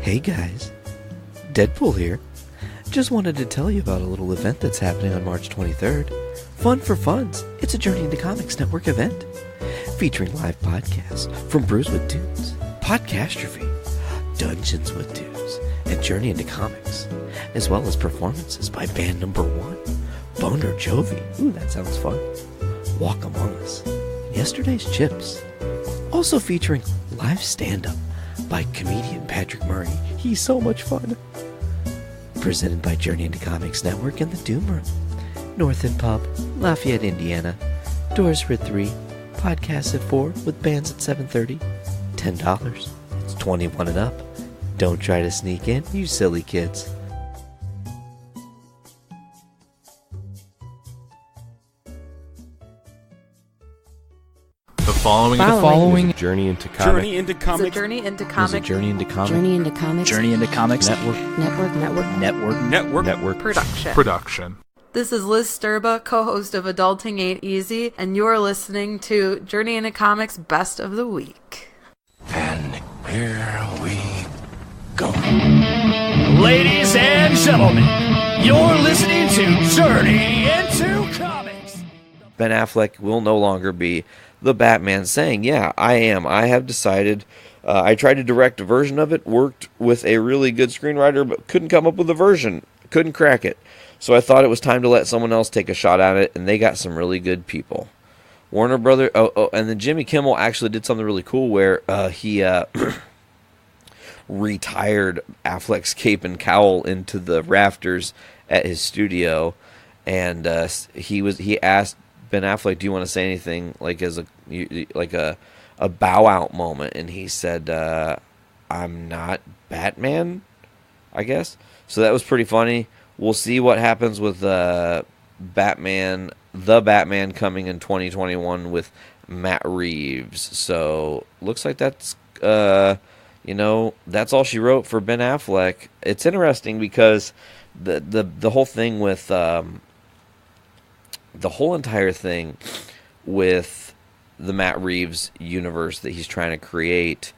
Hey guys, Deadpool here. Just wanted to tell you about a little event that's happening on March 23rd. Fun for Funds. It's a Journey into Comics Network event featuring live podcasts from Brews with Dudes, Podcastrophe, Dungeons with Dudes, and Journey into Comics, as well as performances by band number 1, Boner Jovi. Ooh, that sounds fun. Walk Among Us, Yesterday's Chips. Also featuring live stand-up by comedian Patrick Murray. He's so much fun. Presented by Journey into Comics Network and the Doom Room. North End Pub, Lafayette, Indiana. Doors for 3, podcasts at 4, with bands at 7:30. $10. It's 21 and up. Don't try to sneak in, you silly kids. The following is a Journey into Comics. Journey into Comics. It's a Journey into Comics. It's a Journey into Comics. Journey into Comics. Journey into Comics. Network. Production. This is Liz Sturba, co-host of Adulting Ain't Easy, and you're listening to Journey into Comics Best of the Week. And here we go. Ladies and gentlemen, you're listening to Journey into Comics. Ben Affleck will no longer be the Batman, saying, yeah, I have decided. I tried to direct a version of it, worked with a really good screenwriter, but couldn't come up with a version. Couldn't crack it. So I thought it was time to let someone else take a shot at it, and they got some really good people. Warner Brothers, and then Jimmy Kimmel actually did something really cool where he retired Affleck's cape and cowl into the rafters at his studio, and he asked Ben Affleck, "Do you want to say anything as a bow out moment?" And he said, "I'm not Batman, I guess." So that was pretty funny. We'll see what happens with Batman, the Batman coming in 2021 with Matt Reeves. So looks like that's that's all she wrote for Ben Affleck. It's interesting because the whole thing with the whole entire thing with the Matt Reeves universe that he's trying to create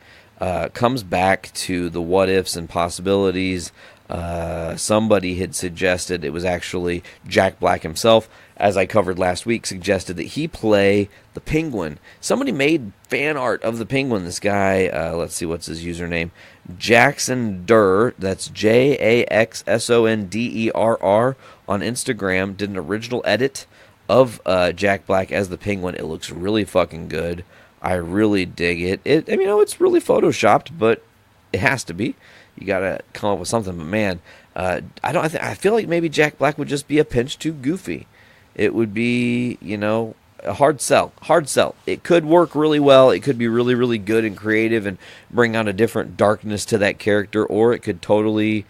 comes back to the what ifs and possibilities. Somebody had suggested, it was actually Jack Black himself, as I covered last week, suggested that he play the Penguin. Somebody made fan art of the Penguin. This guy, let's see, what's his username? Jackson Durr, that's JAXSONDERR on Instagram, did an original edit of Jack Black as the Penguin. It looks really fucking good. I really dig it. It's really photoshopped, but it has to be. You gotta come up with something. But man, I feel like maybe Jack Black would just be a pinch too goofy. It would be, a hard sell. Hard sell. It could work really well. It could be really, really good and creative and bring out a different darkness to that character, or it could totally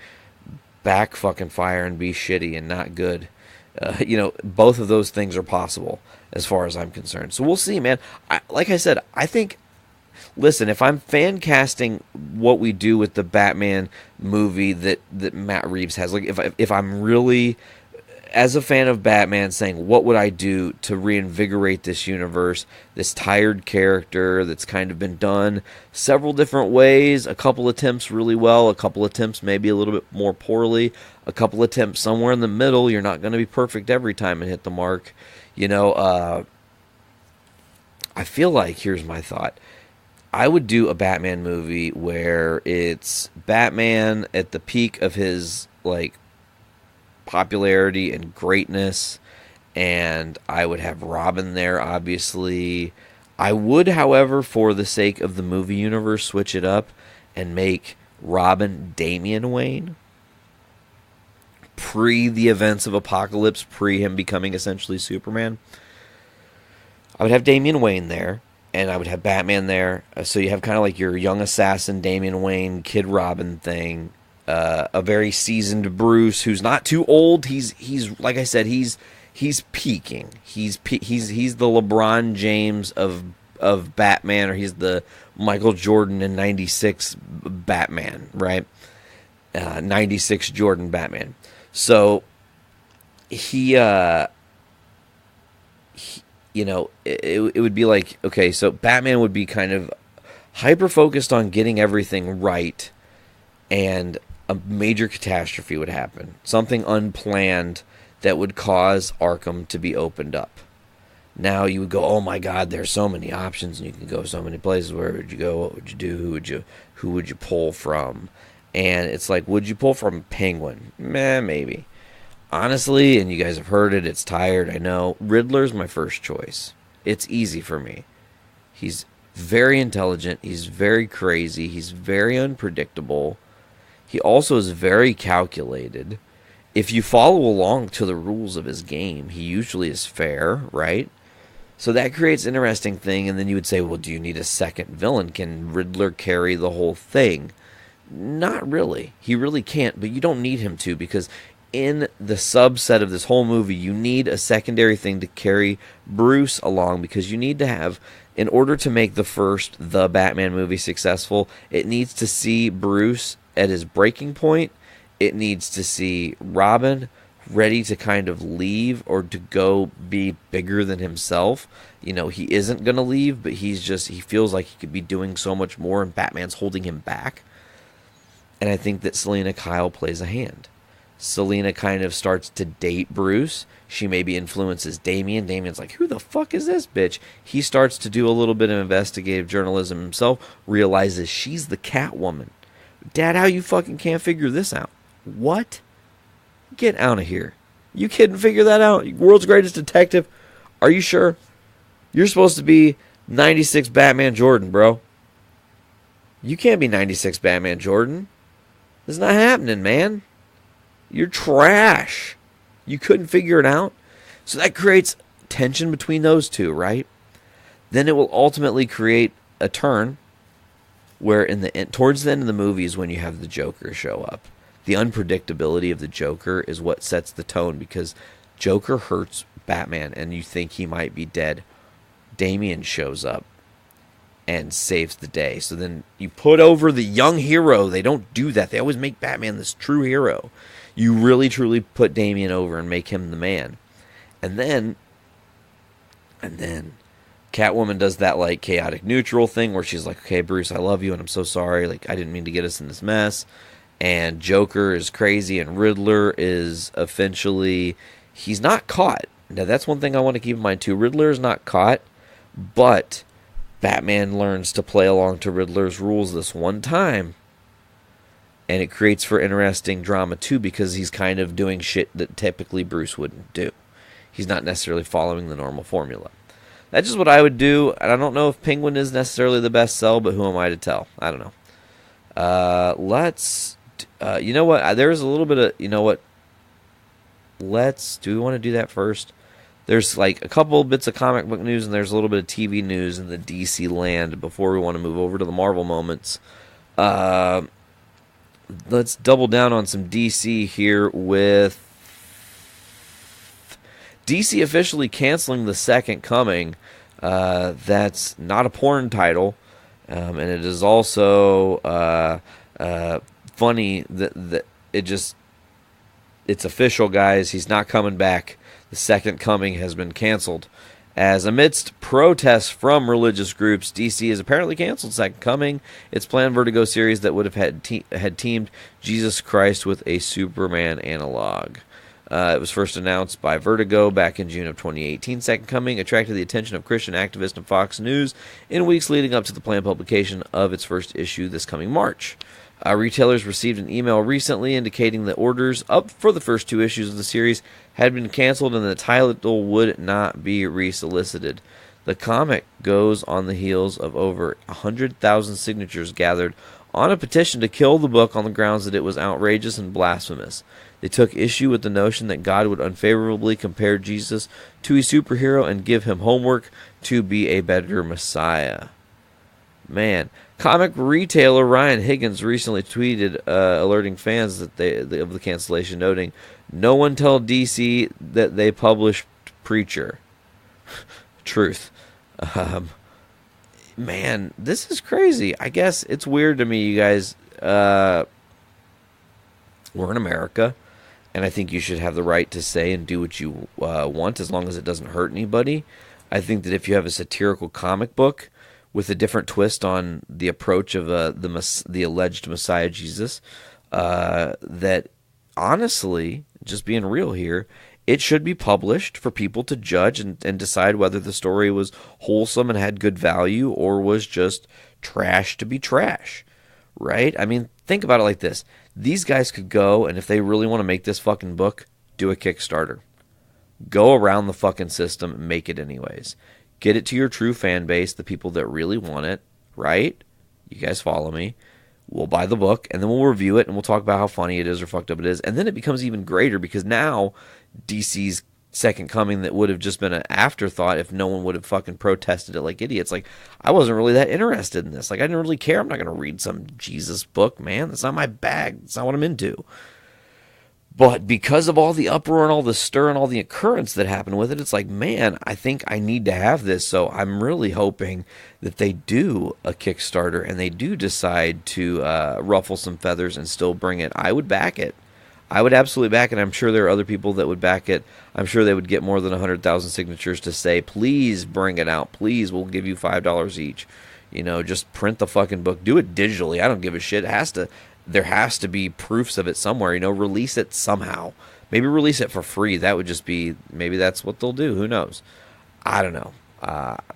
back fucking fire and be shitty and not good. Both of those things are possible as far as I'm concerned. So we'll see, man. Like I said, I think, listen, if I'm fan casting what we do with the Batman movie that Matt Reeves has, like if I'm really, as a fan of Batman, saying what would I do to reinvigorate this universe, this tired character that's kind of been done several different ways, a couple attempts really well, a couple attempts maybe a little bit more poorly, a couple attempts somewhere in the middle. You're not going to be perfect every time and hit the mark. I feel like, here's my thought, I would do a Batman movie where it's Batman at the peak of his popularity and greatness, and I would have Robin there, obviously. I would, however, for the sake of the movie universe, switch it up and make Robin Damian Wayne. Pre the events of Apocalypse, pre him becoming essentially Superman. I would have Damian Wayne there, and I would have Batman there. So you have kind of like your young assassin, Damian Wayne, Kid Robin thing. A very seasoned Bruce who's not too old. He's like I said, he's peaking. He's the LeBron James of Batman, or he's the Michael Jordan in '96 Batman, right? '96 Jordan Batman. So it would be like, okay, so Batman would be kind of hyper focused on getting everything right and a major catastrophe would happen. Something unplanned that would cause Arkham to be opened up. Now you would go, oh my God, there's so many options and you can go so many places. Where would you go? What would you do? Who would you pull from? And it's like, would you pull from Penguin? Maybe. Honestly, and you guys have heard it, it's tired, I know. Riddler's my first choice. It's easy for me. He's very intelligent. He's very crazy. He's very unpredictable. He also is very calculated. If you follow along to the rules of his game, he usually is fair, right? So that creates an interesting thing, and then you would say, well, do you need a second villain? Can Riddler carry the whole thing? Not really. He really can't, but you don't need him to, because in the subset of this whole movie, you need a secondary thing to carry Bruce along, because you need to have, in order to make the Batman movie successful, it needs to see Bruce at his breaking point. It needs to see Robin ready to kind of leave or to go be bigger than himself. You know, he isn't going to leave, but he feels like he could be doing so much more, and Batman's holding him back. And I think that Selina Kyle plays a hand. Selina kind of starts to date Bruce. She maybe influences Damian. Damian's like, who the fuck is this bitch? He starts to do a little bit of investigative journalism himself, realizes she's the Catwoman. Dad, how you fucking can't figure this out? What? Get out of here. You couldn't figure that out? World's greatest detective? Are you sure? You're supposed to be 96 Batman Jordan, bro. You can't be 96 Batman Jordan. It's not happening, man. You're trash. You couldn't figure it out? So that creates tension between those two, right? Then it will ultimately create a turn where towards the end of the movie is when you have the Joker show up. The unpredictability of the Joker is what sets the tone, because Joker hurts Batman and you think he might be dead. Damian shows up and saves the day. So then you put over the young hero. They don't do that. They always make Batman this true hero. You really, truly put Damian over and make him the man. And then Catwoman does that like chaotic neutral thing where she's like, okay, Bruce, I love you and I'm so sorry. Like, I didn't mean to get us in this mess. And Joker is crazy and Riddler is eventually, he's not caught. Now that's one thing I want to keep in mind too. Riddler is not caught, but Batman learns to play along to Riddler's rules this one time. And it creates for interesting drama too, because he's kind of doing shit that typically Bruce wouldn't do. He's not necessarily following the normal formula. That's just what I would do. And I don't know if Penguin is necessarily the best sell, but who am I to tell? I don't know. You know what? There's a little bit of, you know what? Do we want to do that first? There's like a couple bits of comic book news and there's a little bit of TV news in the DC land before we want to move over to the Marvel moments. Let's double down on some DC here with DC officially canceling The Second Coming. That's not a porn title. And it is also funny that it's official, guys. He's not coming back. The Second Coming has been canceled. As amidst protests from religious groups, DC has apparently canceled Second Coming, its planned Vertigo series that would have had teamed Jesus Christ with a Superman analog. It was first announced by Vertigo back in June of 2018. Second Coming attracted the attention of Christian activists and Fox News in weeks leading up to the planned publication of its first issue this coming March. Retailers received an email recently indicating that orders up for the first two issues of the series had been canceled and the title would not be resolicited. The comic goes on the heels of over 100,000 signatures gathered on a petition to kill the book on the grounds that it was outrageous and blasphemous. They took issue with the notion that God would unfavorably compare Jesus to a superhero and give him homework to be a better Messiah. Man, comic retailer Ryan Higgins recently tweeted alerting fans that of the cancellation, noting, "No one tell DC that they published Preacher." Truth. Man, this is crazy. I guess it's weird to me, you guys. We're in America, and I think you should have the right to say and do what you want as long as it doesn't hurt anybody. I think that if you have a satirical comic book with a different twist on the approach of the alleged Messiah Jesus. That honestly, just being real here, it should be published for people to judge and decide whether the story was wholesome and had good value or was just trash to be trash, right? I mean, think about it like this. These guys could go, and if they really want to make this fucking book, do a Kickstarter. Go around the fucking system and make it anyways. Get it to your true fan base, the people that really want it, right? You guys follow me. We'll buy the book, and then we'll review it, and we'll talk about how funny it is or fucked up it is. And then it becomes even greater because now DC's Second Coming, that would have just been an afterthought if no one would have fucking protested it like idiots. Like, I wasn't really that interested in this. Like, I didn't really care. I'm not going to read some Jesus book, man. That's not my bag. That's not what I'm into. But because of all the uproar and all the stir and all the occurrence that happened with it, it's like, man, I think I need to have this. So I'm really hoping that they do a Kickstarter and they do decide to ruffle some feathers and still bring it. I would back it. I would absolutely back it. I'm sure there are other people that would back it. I'm sure they would get more than 100,000 signatures to say, please bring it out. Please, we'll give you $5 each. You know, just print the fucking book. Do it digitally. I don't give a shit. There has to be proofs of it somewhere. You know, release it somehow. Maybe release it for free. That would just be, maybe that's what they'll do. Who knows? I don't know.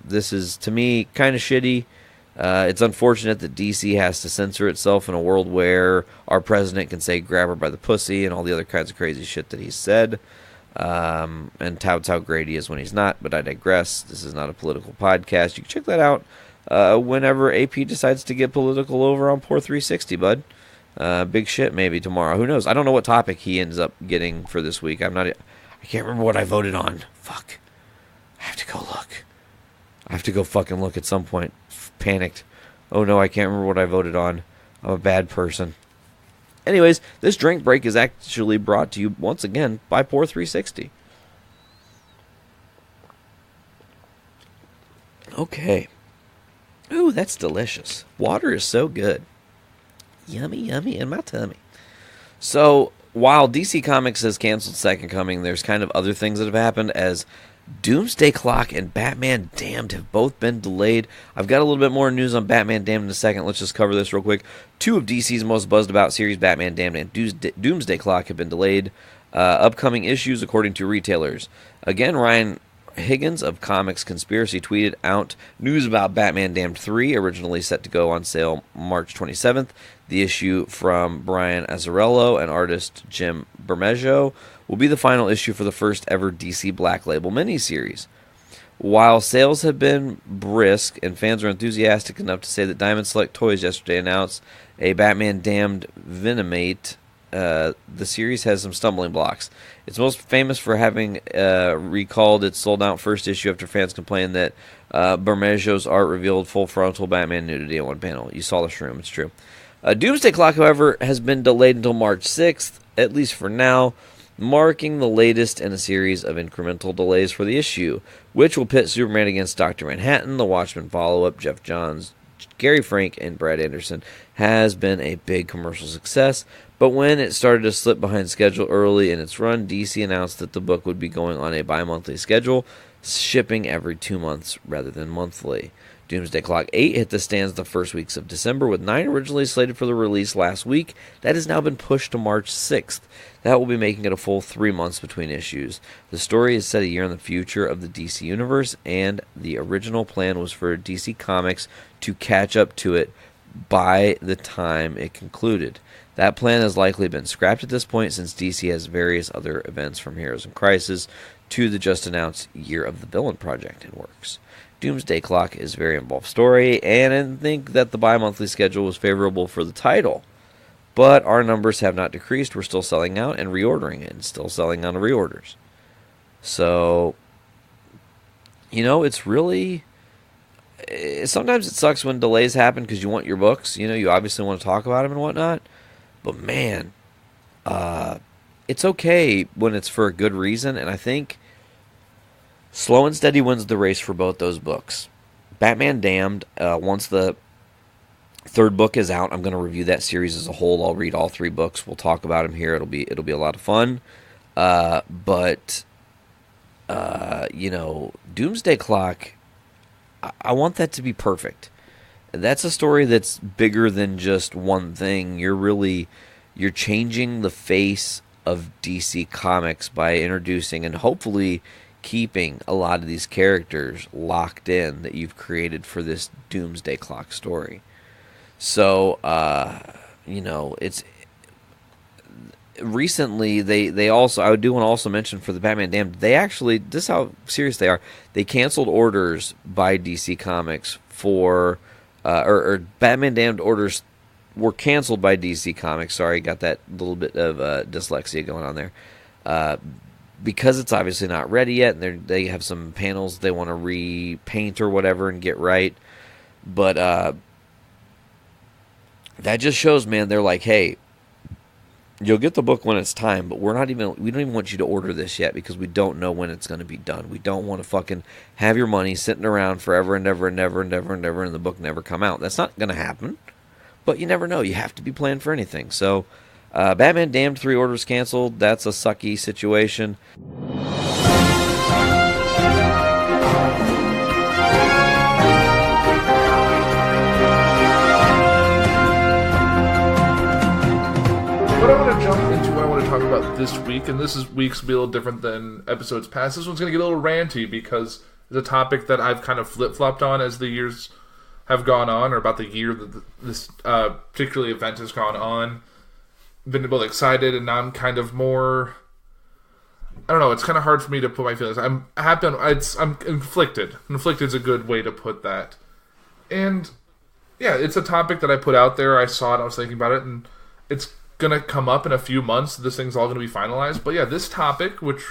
This is, to me, kind of shitty. It's unfortunate that DC has to censor itself in a world where our president can say grab her by the pussy and all the other kinds of crazy shit that he's said. And touts how great he is when he's not, but I digress. This is not a political podcast. You can check that out whenever AP decides to get political over on Poor 360, bud. Big shit maybe tomorrow. Who knows? I don't know what topic he ends up getting for this week. I can't remember what I voted on. Fuck. I have to go look. I have to go fucking look at some point. Panicked. Oh no, I can't remember what I voted on. I'm a bad person. Anyways, this drink break is actually brought to you once again by Poor 360. Okay. Ooh, that's delicious. Water is so good. Yummy, yummy in my tummy. So, while DC Comics has canceled Second Coming, there's kind of other things that have happened as Doomsday Clock and Batman Damned have both been delayed. I've got a little bit more news on Batman Damned in a second. Let's just cover this real quick. Two of DC's most buzzed about series, Batman Damned and Doomsday Clock, have been delayed. Upcoming issues, according to retailers. Again, Ryan Higgins of Comics Conspiracy tweeted out news about Batman Damned 3, originally set to go on sale March 27th. The issue from Brian Azzarello and artist Jim Bermejo will be the final issue for the first ever DC Black Label miniseries. While sales have been brisk and fans are enthusiastic enough to say that Diamond Select Toys yesterday announced a Batman Damned Venomate, the series has some stumbling blocks. It's most famous for having recalled its sold-out first issue after fans complained that Bermejo's art revealed full frontal Batman nudity in one panel. You saw the shroom, it's true. Doomsday Clock, however, has been delayed until March 6th, at least for now, marking the latest in a series of incremental delays for the issue, which will pit Superman against Dr. Manhattan. The Watchmen follow-up, Jeff Johns, Gary Frank, and Brad Anderson, has been a big commercial success, but when it started to slip behind schedule early in its run, DC announced that the book would be going on a bi-monthly schedule, shipping every 2 months rather than monthly. Doomsday Clock 8 hit the stands the first weeks of December, with 9 originally slated for the release last week. That has now been pushed to March 6th. That will be making it a full 3 months between issues. The story is set a year in the future of the DC Universe, and the original plan was for DC Comics to catch up to it by the time it concluded. That plan has likely been scrapped at this point, since DC has various other events from Heroes in Crisis to the just-announced Year of the Villain project in works. Doomsday Clock is a very involved story, and I think that the bi-monthly schedule was favorable for the title. But our numbers have not decreased. We're still selling out and reordering it, and still selling on reorders. So, you know, it's really... Sometimes it sucks when delays happen because you want your books. You know, you obviously want to talk about them and whatnot. But man, it's okay when it's for a good reason, and I think Slow and Steady wins the race for both those books. Batman Damned, once the third book is out, I'm going to review that series as a whole. I'll read all 3 books. We'll talk about them here. It'll be a lot of fun. But you know, Doomsday Clock, I want that to be perfect. That's a story that's bigger than just one thing. You're changing the face of DC Comics by introducing and hopefully keeping a lot of these characters locked in that you've created for this Doomsday Clock story. So, it's recently they also, I do want to also mention for the Batman Damned, they actually, this is how serious they are. They canceled orders by DC Comics for or Batman Damned orders were canceled by DC Comics. Sorry, got that little bit of dyslexia going on there. Because it's obviously not ready yet, and they have some panels they want to repaint or whatever and get right. But that just shows, man, they're like, hey, you'll get the book when it's time, but we don't even want you to order this yet because we don't know when it's going to be done. We don't want to fucking have your money sitting around forever and ever and ever and ever and ever and the book never come out. That's not going to happen, but you never know. You have to be planned for anything. So Batman Damned 3 orders canceled. That's a sucky situation. But I want to jump into what I want to talk about this week, and week's will be a little different than episodes past. This one's going to get a little ranty because it's a topic that I've kind of flip-flopped on as the years have gone on, or about the year that this particular event has gone on. Been both excited, and now I'm kind of more... I don't know, it's kind of hard for me to put my feelings. I'm happy, I'm conflicted. Conflicted is a good way to put that. And, yeah, it's a topic that I put out there. I saw it, I was thinking about it, and it's going to come up in a few months. This thing's all going to be finalized. But yeah, this topic, which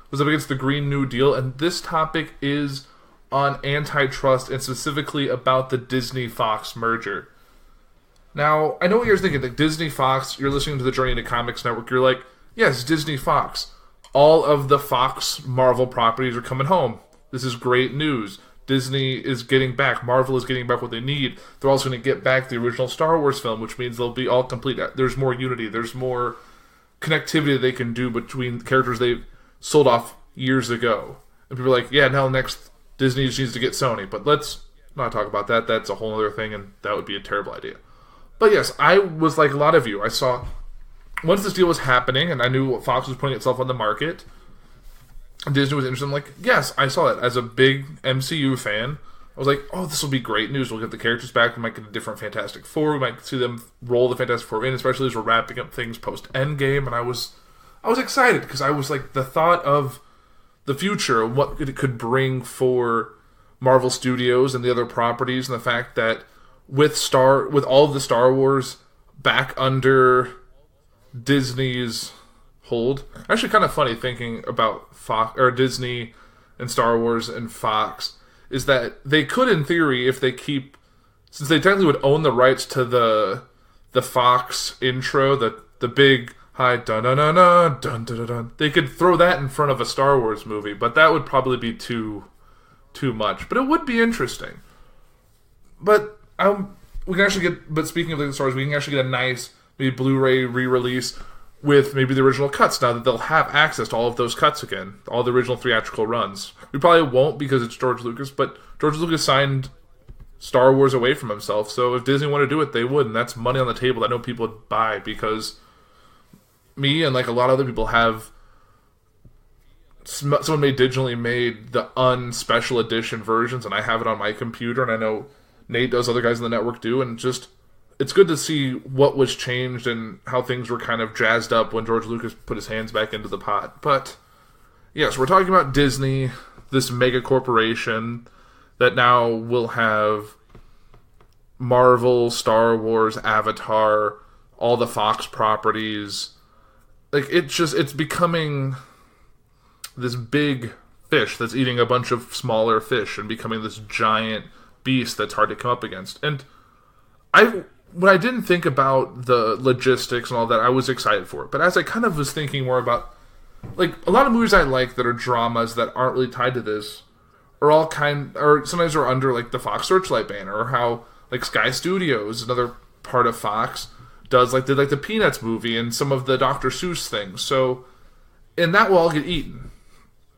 was up against the Green New Deal, and this topic is on antitrust and specifically about the Disney-Fox merger. Now, I know what you're thinking. Like Disney-Fox, you're listening to the Journey into Comics Network, you're like, yes, Disney-Fox. All of the Fox Marvel properties are coming home. This is great news. Disney is getting back. Marvel is getting back what they need. They're also going to get back the original Star Wars film, which means they'll be all complete. There's more unity. There's more connectivity they can do between characters they've sold off years ago. And people are like, yeah, now next Disney just needs to get Sony. But let's not talk about that. That's a whole other thing, and that would be a terrible idea. But yes, I was like a lot of you. I saw, once this deal was happening, and I knew Fox was putting itself on the market, Disney was interested. I'm like, yes, I saw that. As a big MCU fan, I was like, oh, this will be great news. We'll get the characters back. We might get a different Fantastic Four. We might see them roll the Fantastic Four in, especially as we're wrapping up things post-Endgame. And I was excited because I was like, the thought of the future, what it could bring for Marvel Studios and the other properties, and the fact that with all of the Star Wars back under Disney's hold. Actually, kind of funny thinking about Fox or Disney and Star Wars and Fox is that they could, in theory, if they keep, since they technically would own the rights to the Fox intro, the big high dun dun dun dun dun dun dun, they could throw that in front of a Star Wars movie, but that would probably be too much. But it would be interesting. But we can actually get. But speaking of the Star Wars, we can actually get a nice maybe Blu-ray re-release with maybe the original cuts now that they'll have access to all of those cuts again, all the original theatrical runs. We probably won't because it's George Lucas, but George Lucas signed Star Wars away from himself, so if Disney wanted to do it, they would, and that's money on the table that I know people would buy because me and like a lot of other people have someone digitally made the unspecial edition versions, and I have it on my computer, and I know Nate does, other guys in the network do, and just it's good to see what was changed and how things were kind of jazzed up when George Lucas put his hands back into the pot. But yes, we're talking about Disney, this mega corporation that now will have Marvel, Star Wars, Avatar, all the Fox properties. Like it's becoming this big fish that's eating a bunch of smaller fish and becoming this giant beast that's hard to come up against. And when I didn't think about the logistics and all that, I was excited for it. But as I kind of was thinking more about, like, a lot of movies I like that are dramas that aren't really tied to this are all or sometimes are under, like, the Fox Searchlight banner, or how, like, Sky Studios, another part of Fox, did the Peanuts movie and some of the Dr. Seuss things. So, and that will all get eaten.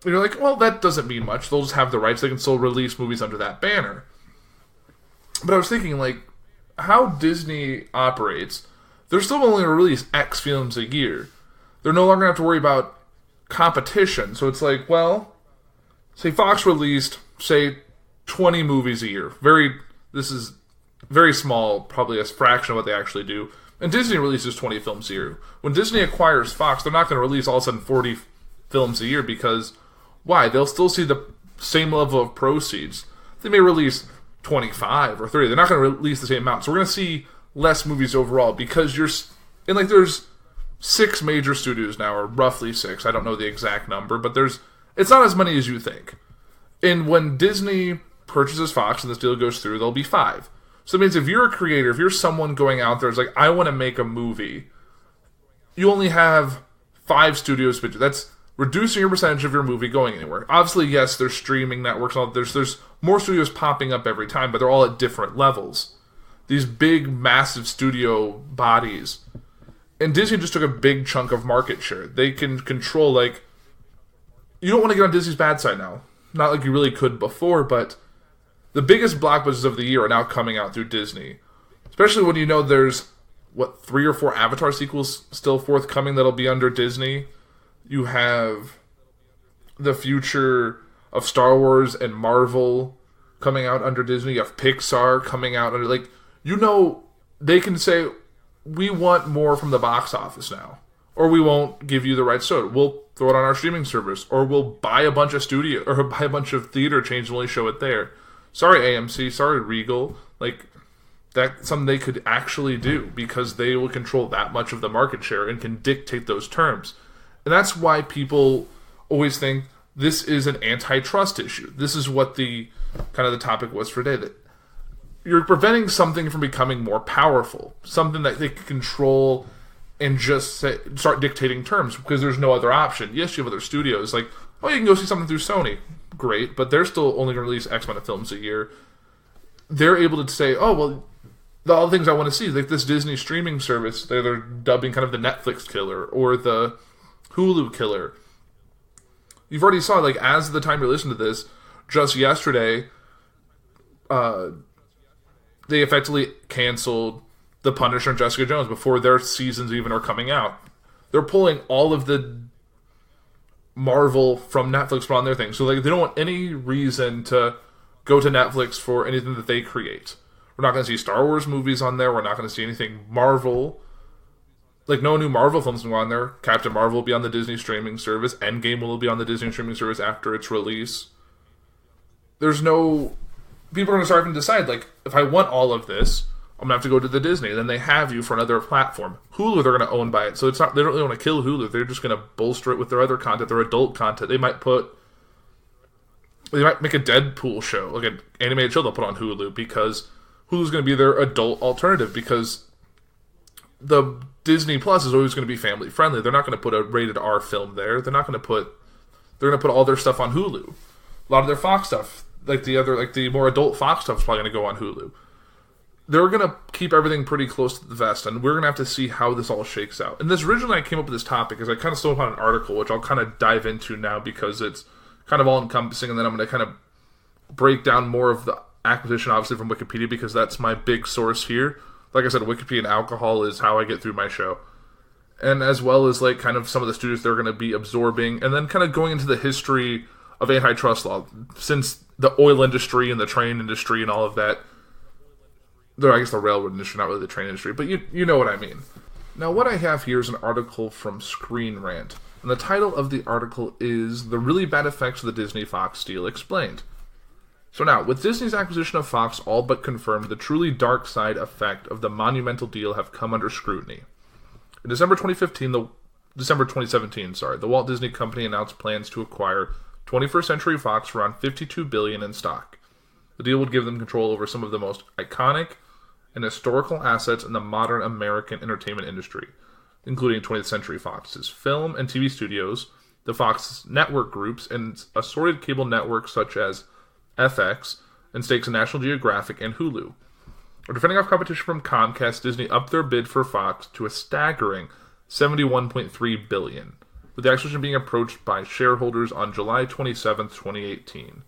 you're like, well, that doesn't mean much. They'll just have the rights. They can still release movies under that banner. But I was thinking, like, how Disney operates, they're still only going to release X films a year. They're no longer going to have to worry about competition. So it's like, well, say Fox released, say, 20 movies a year. This is very small, probably a fraction of what they actually do. And Disney releases 20 films a year. When Disney acquires Fox, they're not going to release all of a sudden 40 films a year because, why? They'll still see the same level of proceeds. They may release 25 or 30. They're not going to release the same amount. So we're going to see less movies overall because there's 6 major studios now, or roughly 6. I don't know the exact number, but it's not as many as you think. And when Disney purchases Fox and this deal goes through, there'll be 5. So it means if you're a creator, if you're someone going out there, it's like, I want to make a movie, you only have 5 studios. That's reducing your percentage of your movie going anywhere. Obviously, yes, there's streaming networks. And all, there's more studios popping up every time, but they're all at different levels. These big, massive studio bodies. And Disney just took a big chunk of market share. They can control, like, you don't want to get on Disney's bad side now. Not like you really could before, but the biggest blockbusters of the year are now coming out through Disney. Especially when you know there's, 3 or 4 Avatar sequels still forthcoming that'll be under Disney. You have the future of Star Wars and Marvel coming out under Disney. You have Pixar coming out under, like, they can say, we want more from the box office now. Or we won't give you the rights to it. We'll throw it on our streaming service. Or we'll buy a bunch of buy a bunch of theater chains and only show it there. Sorry, AMC. Sorry, Regal. Like, that's something they could actually do because they will control that much of the market share and can dictate those terms. And that's why people always think this is an antitrust issue. This is what the topic was for today. That you're preventing something from becoming more powerful. Something that they can control and just start dictating terms because there's no other option. Yes, you have other studios. Like, you can go see something through Sony. Great, but they're still only going to release X amount of films a year. They're able to say, all the things I want to see, like this Disney streaming service, they're dubbing kind of the Netflix killer or the Hulu killer. You've already saw, like, as the time you listen to this, just yesterday, they effectively canceled The Punisher and Jessica Jones before their seasons even are coming out. They're pulling all of the Marvel from Netflix on their thing. So, like, they don't want any reason to go to Netflix for anything that they create. We're not going to see Star Wars movies on there. We're not going to see anything Marvel. Like, no new Marvel films will go on there. Captain Marvel will be on the Disney streaming service. Endgame will be on the Disney streaming service after its release. There's no... People are going to start having to decide, like, if I want all of this, I'm going to have to go to the Disney. Then they have you for another platform. Hulu, they're going to own by it. So it's not, they don't really want to kill Hulu. They're just going to bolster it with their other content, their adult content. They might make a Deadpool show, like an animated show they'll put on Hulu, because Hulu's going to be their adult alternative, because the Disney Plus is always going to be family friendly. They're not going to put a rated R film there. They're going to put all their stuff on Hulu. A lot of their Fox stuff, like the more adult Fox stuff, is probably going to go on Hulu. They're going to keep everything pretty close to the vest, and we're going to have to see how this all shakes out. And this originally I came up with this topic is I kind of stumbled upon an article, which I'll kind of dive into now because it's kind of all-encompassing, and then I'm going to kind of break down more of the acquisition, obviously, from Wikipedia, because that's my big source here. Like I said, Wikipedia and alcohol is how I get through my show. And as well as, like, kind of some of the studios they're going to be absorbing, and then kind of going into the history of antitrust law, since the oil industry and the train industry and all of that. I guess the railroad industry, not really the train industry, but you know what I mean. Now, what I have here is an article from Screen Rant, and the title of the article is "The Really Bad Effects of the Disney-Fox Deal Explained." So now, with Disney's acquisition of Fox all but confirmed, the truly dark side effect of the monumental deal have come under scrutiny. In December 2017, the Walt Disney Company announced plans to acquire 21st Century Fox for around $52 billion in stock. The deal would give them control over some of the most iconic and historical assets in the modern American entertainment industry, including 20th Century Fox's film and TV studios, the Fox network groups, and assorted cable networks such as FX, and stakes in National Geographic and Hulu. Defending off competition from Comcast, Disney upped their bid for Fox to a staggering $71.3 billion. with the acquisition being approached by shareholders on July 27, 2018.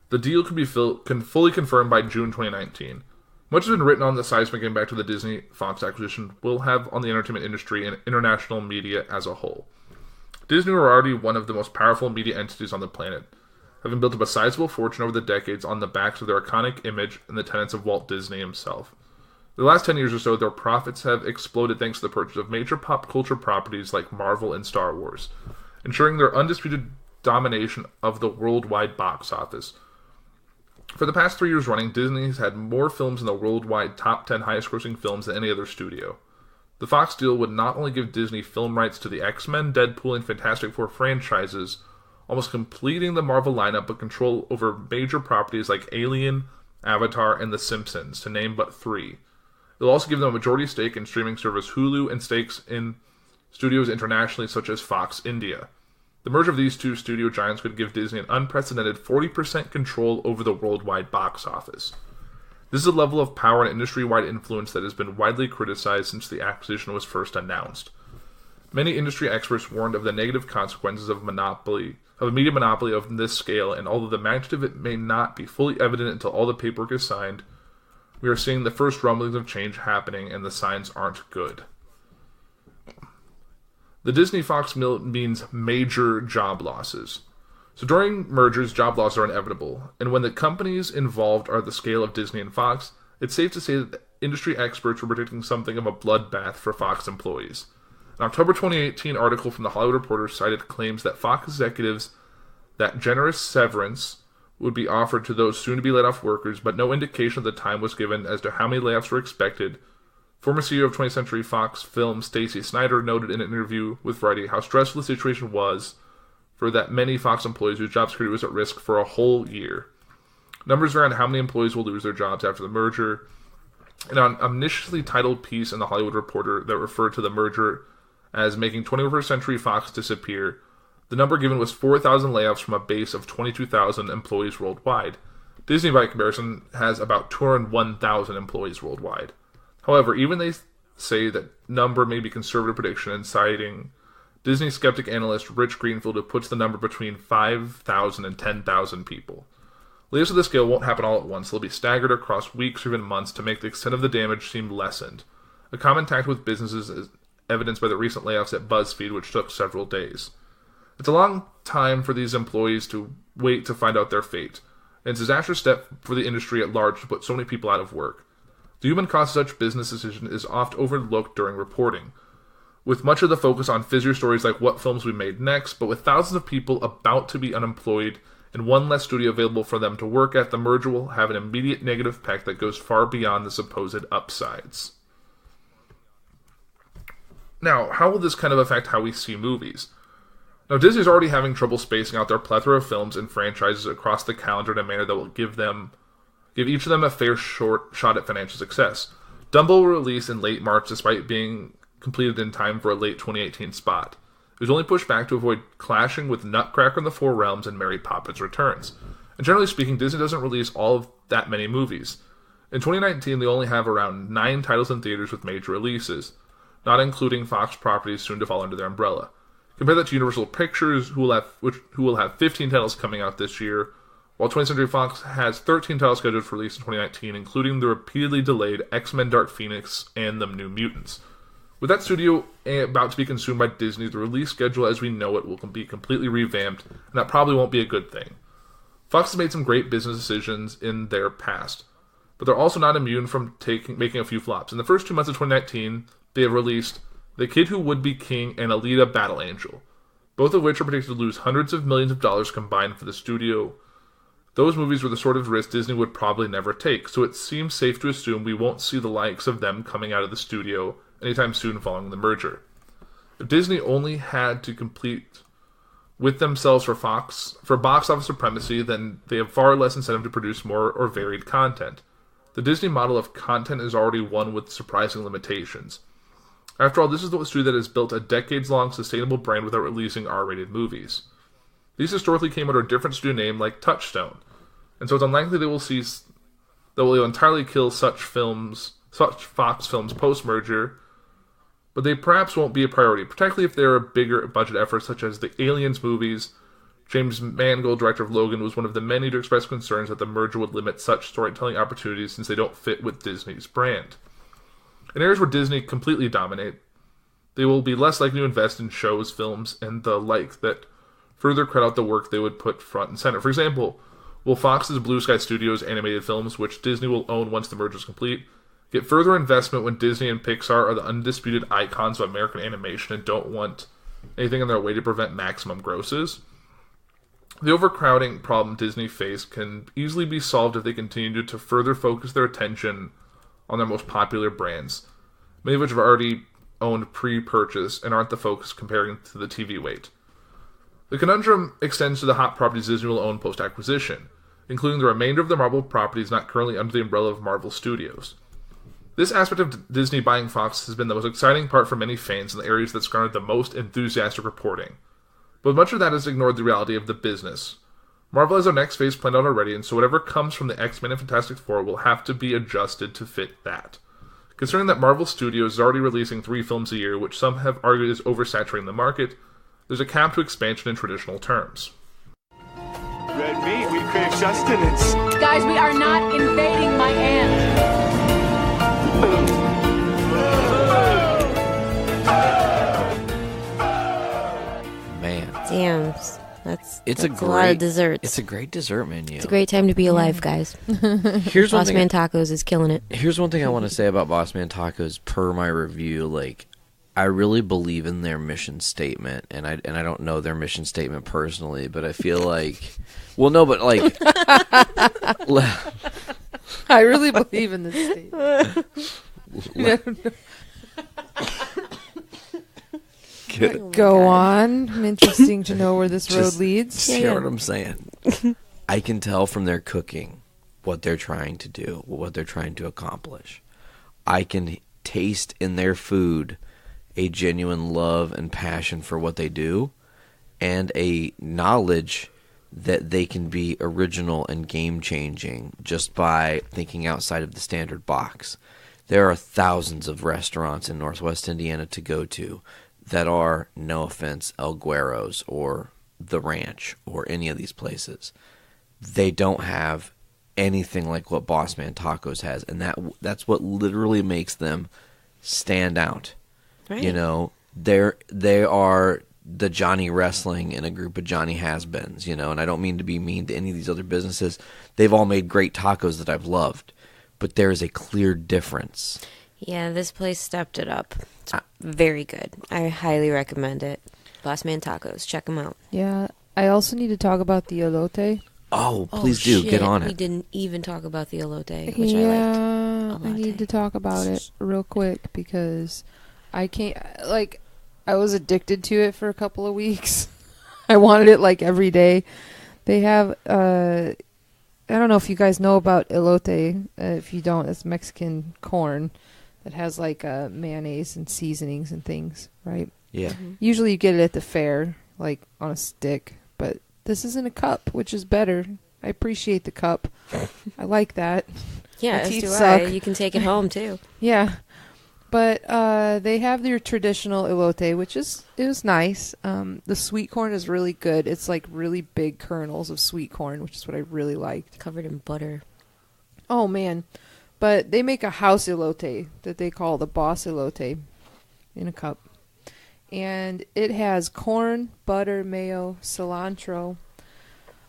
The deal can be fully confirmed by June 2019. Much has been written on the seismic impact of the Disney-Fox acquisition will have on the entertainment industry and international media as a whole. Disney were already one of the most powerful media entities on the planet, having built up a sizable fortune over the decades on the backs of their iconic image and the tenets of Walt Disney himself. The last 10 years or so, their profits have exploded thanks to the purchase of major pop culture properties like Marvel and Star Wars, ensuring their undisputed domination of the worldwide box office. For the past 3 years running, Disney has had more films in the worldwide top 10 highest-grossing films than any other studio. The Fox deal would not only give Disney film rights to the X-Men, Deadpool, and Fantastic Four franchises, almost completing the Marvel lineup, but control over major properties like Alien, Avatar, and The Simpsons, to name but 3. It'll also give them a majority stake in streaming service Hulu and stakes in studios internationally such as Fox India. The merger of these two studio giants could give Disney an unprecedented 40% control over the worldwide box office. This is a level of power and industry-wide influence that has been widely criticized since the acquisition was first announced. Many industry experts warned of the negative consequences of a media monopoly of this scale, and although the magnitude of it may not be fully evident until all the paperwork is signed, we are seeing the first rumblings of change happening, and the signs aren't good. The Disney-Fox means major job losses. So during mergers, job losses are inevitable, and when the companies involved are the scale of Disney and Fox, it's safe to say that industry experts were predicting something of a bloodbath for Fox employees. An October 2018 article from The Hollywood Reporter cited claims that Fox executives that generous severance would be offered to those soon-to-be laid-off workers, but no indication at the time was given as to how many layoffs were expected. Former CEO of 20th Century Fox Film Stacy Snyder noted in an interview with Variety how stressful the situation was for that many Fox employees whose job security was at risk for a whole year. Numbers around how many employees will lose their jobs after the merger. In an omnisciently titled piece in The Hollywood Reporter that referred to the merger as making 21st Century Fox disappear, the number given was 4,000 layoffs from a base of 22,000 employees worldwide. Disney, by comparison, has about 201,000 employees worldwide. However, even they say that number may be conservative prediction, and citing Disney skeptic analyst Rich Greenfield, who puts the number between 5,000 and 10,000 people. Layoffs of this scale won't happen all at once. They'll be staggered across weeks or even months to make the extent of the damage seem lessened. A common tactic with businesses is evidenced by the recent layoffs at BuzzFeed, which took several days. It's a long time for these employees to wait to find out their fate, and it's a disastrous step for the industry at large to put so many people out of work. The human cost of such business decision is oft overlooked during reporting, with much of the focus on fizzier stories like what films we made next, but with thousands of people about to be unemployed and one less studio available for them to work at, the merger will have an immediate negative effect that goes far beyond the supposed upsides. Now, how will this kind of affect how we see movies? Now, Disney's already having trouble spacing out their plethora of films and franchises across the calendar in a manner that will give each of them a fair shot at financial success. Dumbo will release in late March despite being completed in time for a late 2018 spot. It was only pushed back to avoid clashing with Nutcracker in the Four Realms and Mary Poppins Returns. And generally speaking, Disney doesn't release all of that many movies. In 2019, they only have around 9 titles in theaters with major releases, not including Fox properties soon to fall under their umbrella. Compare that to Universal Pictures, who will have 15 titles coming out this year, while 20th Century Fox has 13 titles scheduled for release in 2019, including the repeatedly delayed X-Men Dark Phoenix and The New Mutants. With that studio about to be consumed by Disney, the release schedule as we know it will be completely revamped, and that probably won't be a good thing. Fox has made some great business decisions in their past, but they're also not immune from making a few flops. In the first 2 months of 2019, they have released The Kid Who Would Be King and Alita Battle Angel, both of which are predicted to lose hundreds of millions of dollars combined for the studio. Those movies were the sort of risk Disney would probably never take, so it seems safe to assume we won't see the likes of them coming out of the studio anytime soon following the merger. If Disney only had to compete with themselves for box office supremacy, then they have far less incentive to produce more or varied content. The Disney model of content is already one with surprising limitations. After all, this is the studio that has built a decades-long sustainable brand without releasing R-rated movies. These historically came under a different studio name like Touchstone, and so it's unlikely they will entirely kill such Fox films post-merger, but they perhaps won't be a priority, particularly if there are bigger budget efforts such as the Aliens movies. James Mangold, director of Logan, was one of the many to express concerns that the merger would limit such storytelling opportunities since they don't fit with Disney's brand. In areas where Disney completely dominate, they will be less likely to invest in shows, films, and the like that further credit out the work they would put front and center. For example, will Fox's Blue Sky Studios animated films, which Disney will own once the merger is complete, get further investment when Disney and Pixar are the undisputed icons of American animation and don't want anything in their way to prevent maximum grosses? The overcrowding problem Disney faced can easily be solved if they continue to further focus their attention on their most popular brands, many of which have already owned pre-purchase and aren't the focus comparing to the TV weight. The conundrum extends to the hot properties Disney will own post-acquisition, including the remainder of the Marvel properties not currently under the umbrella of Marvel Studios. This aspect of Disney buying Fox has been the most exciting part for many fans in the areas that's garnered the most enthusiastic reporting. But much of that has ignored the reality of the business. Marvel has their next phase planned out already, and so whatever comes from the X-Men and Fantastic Four will have to be adjusted to fit that. Considering that Marvel Studios is already releasing 3 films a year, which some have argued is oversaturating the market, there's a cap to expansion in traditional terms. Red meat, we crave sustenance. Guys, we are not invading my aunt. Man, Damn, that's a great, lot of desserts. It's a great dessert menu. It's a great time to be alive, guys. Here's one Boss thing. Man Tacos is killing it. Here's one thing I want to say about Boss Man Tacos. Per my review, like, I really believe in their mission statement, and I don't know their mission statement personally, but I feel like, well, no, but like, I really believe in this statement. Go on. Interesting to know where this road leads. Hear what I'm saying? I can tell from their cooking what they're trying to do, what they're trying to accomplish. I can taste in their food a genuine love and passion for what they do, and a knowledge that they can be original and game-changing just by thinking outside of the standard box. There are thousands of restaurants in Northwest Indiana to go to that are, no offense, El Guero's or The Ranch or any of these places. They don't have anything like what Boss Man Tacos has, and that's what literally makes them stand out. Right. You know, they are the Johnny Wrestling in a group of Johnny Has-Beens, you know, and I don't mean to be mean to any of these other businesses. They've all made great tacos that I've loved, but there is a clear difference. Yeah, this place stepped it up. It's very good. I highly recommend it. Boss Man Tacos. Check them out. Yeah, I also need to talk about the elote. Oh, please do. Shit. Get on it. We didn't even talk about the elote, which I liked. I need to talk about it real quick because I can't, like, I was addicted to it for a couple of weeks. I wanted it, like, every day. They have, I don't know if you guys know about elote. If you don't, it's Mexican corn that has, like, mayonnaise and seasonings and things, right? Yeah. Mm-hmm. Usually you get it at the fair, like, on a stick, but this is in a cup, which is better. I appreciate the cup. I like that. Yeah, My as teeth do suck. I. You can take it home, too. Yeah. But they have their traditional elote, which is nice. The sweet corn is really good. It's like really big kernels of sweet corn, which is what I really liked. Covered in butter. Oh, man. But they make a house elote that they call the Boss elote in a cup. And it has corn, butter, mayo, cilantro.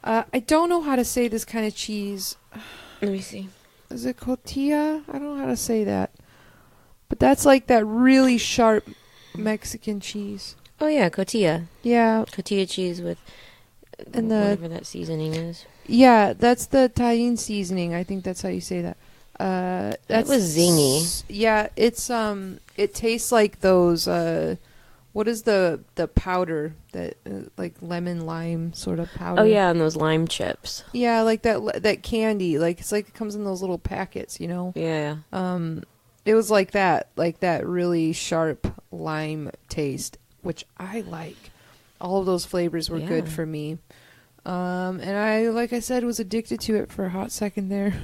I don't know how to say this kind of cheese. Let me see. Is it cotija? I don't know how to say that. But that's like that really sharp Mexican cheese. Oh, yeah, cotija. Yeah. Cotija cheese with and whatever that seasoning is. Yeah, that's the Tajín seasoning. I think that's how you say that. That was zingy. Yeah, it's it tastes like those what is the powder that like lemon lime sort of powder? Oh yeah, and those lime chips. Yeah, like that candy. Like it's like it comes in those little packets, you know. Yeah. It was like that really sharp lime taste, which I like. All of those flavors were good for me. And I, like I said, was addicted to it for a hot second there.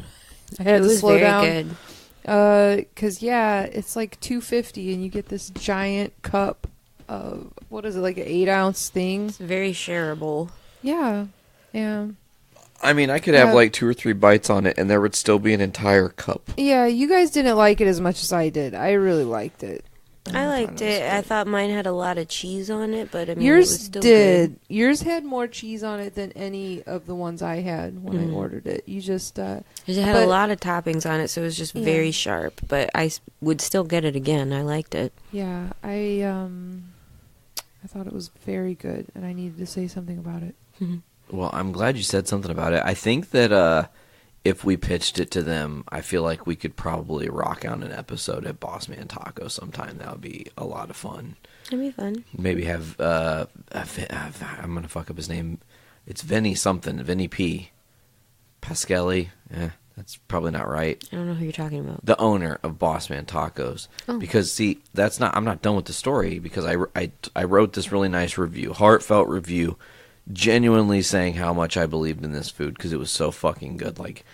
I had to slow down. Good. 'Cause it's like $2.50 and you get this giant cup of, what is it, like an 8-ounce thing? It's very shareable. Yeah. I mean, I could have like 2 or 3 bites on it, and there would still be an entire cup. Yeah, you guys didn't like it as much as I did. I really liked it. I liked it. I thought mine had a lot of cheese on it, but I mean, Yours it was still did. good. Yours had more cheese on it than any of the ones I had when I ordered it. You just It had a lot of toppings on it, so it was just very sharp. But I would still get it again. I liked it. Yeah, I thought it was very good, and I needed to say something about it. Well, I'm glad you said something about it. I think that if we pitched it to them, I feel like we could probably rock out an episode at Boss Man Taco sometime. That would be a lot of fun. It'd be fun. Maybe have I'm gonna fuck up his name. It's Vinny something. Vinny P. Pasquelli. That's probably not right. I don't know who you're talking about. The owner of Boss Man Tacos. Oh. Because see, I'm not done with the story, because I wrote this really nice review, heartfelt review, genuinely saying how much I believed in this food because it was so fucking good. Like,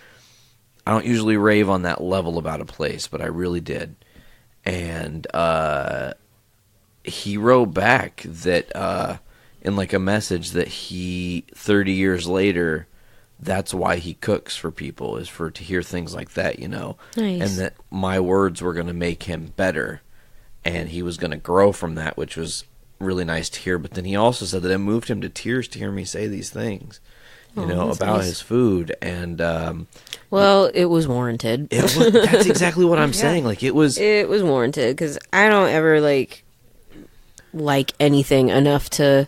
I don't usually rave on that level about a place, but I really did. And he wrote back that in like a message that he 30 years later, that's why he cooks for people, is to hear things like that, you know. Nice. And that my words were going to make him better, and he was going to grow from that, which was really nice to hear. But then he also said that it moved him to tears to hear me say these things, you know, about nice. his food. And well, it was warranted. That's exactly what I'm saying. Like, it was warranted, because I don't ever like anything enough to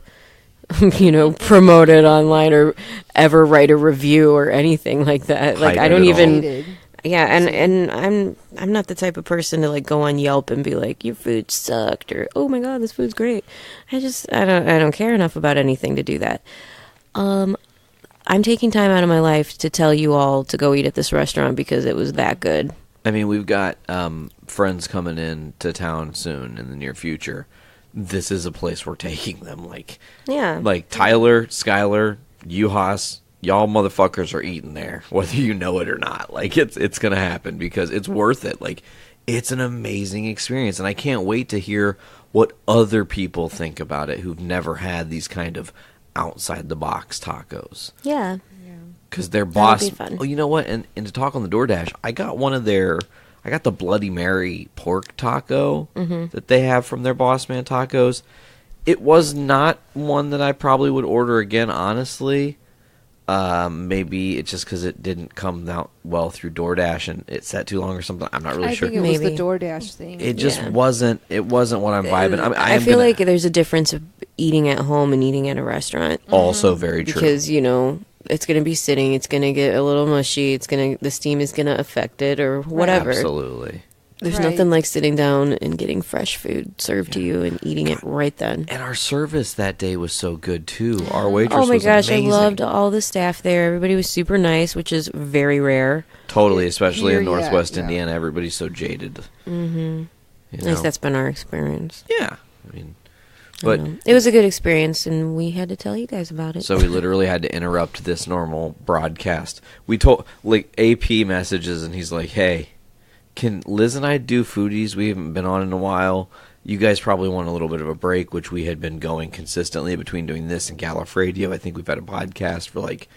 promote it online or ever write a review or anything like that. Like, I don't even. Yeah, and I'm not the type of person to like go on Yelp and be like, your food sucked, or oh my god, this food's great. I don't care enough about anything to do that. I'm taking time out of my life to tell you all to go eat at this restaurant because it was that good. I mean, we've got friends coming in to town soon in the near future. This is a place we're taking them. Like Tyler, Skylar, Juhas, y'all motherfuckers are eating there, whether you know it or not. Like, it's gonna happen because it's worth it. Like, it's an amazing experience, and I can't wait to hear what other people think about it who've never had these kind of outside the box tacos. Yeah. Because their boss. Be fun. Oh, you know what? And to talk on the DoorDash, I got I got the Bloody Mary pork taco that they have from their Boss Man Tacos. It was not one that I probably would order again, honestly. Maybe it's just because it didn't come out well through DoorDash and it sat too long or something. I'm not really sure. I think it was the DoorDash thing. It just wasn't. It wasn't what I'm vibing. I feel like there's a difference of eating at home and eating at a restaurant. Also very true. Because it's going to be sitting. It's going to get a little mushy. The steam is going to affect it or whatever. Absolutely. There's nothing like sitting down and getting fresh food served to you and eating it right then. And our service that day was so good too. Our waitress was Oh my gosh, amazing. I loved all the staff there. Everybody was super nice, which is very rare. Totally, especially Here, in Northwest Indiana. Everybody's so jaded. Mm-hmm. At least that's been our experience. Yeah. I mean, but it was a good experience, and we had to tell you guys about it. So we literally had to interrupt this normal broadcast. We told, like, AP messages, and he's like, hey, can Liz and I do foodies? We haven't been on in a while. You guys probably want a little bit of a break, which we had been going consistently between doing this and Gallif Radio. I think we've had a podcast for like...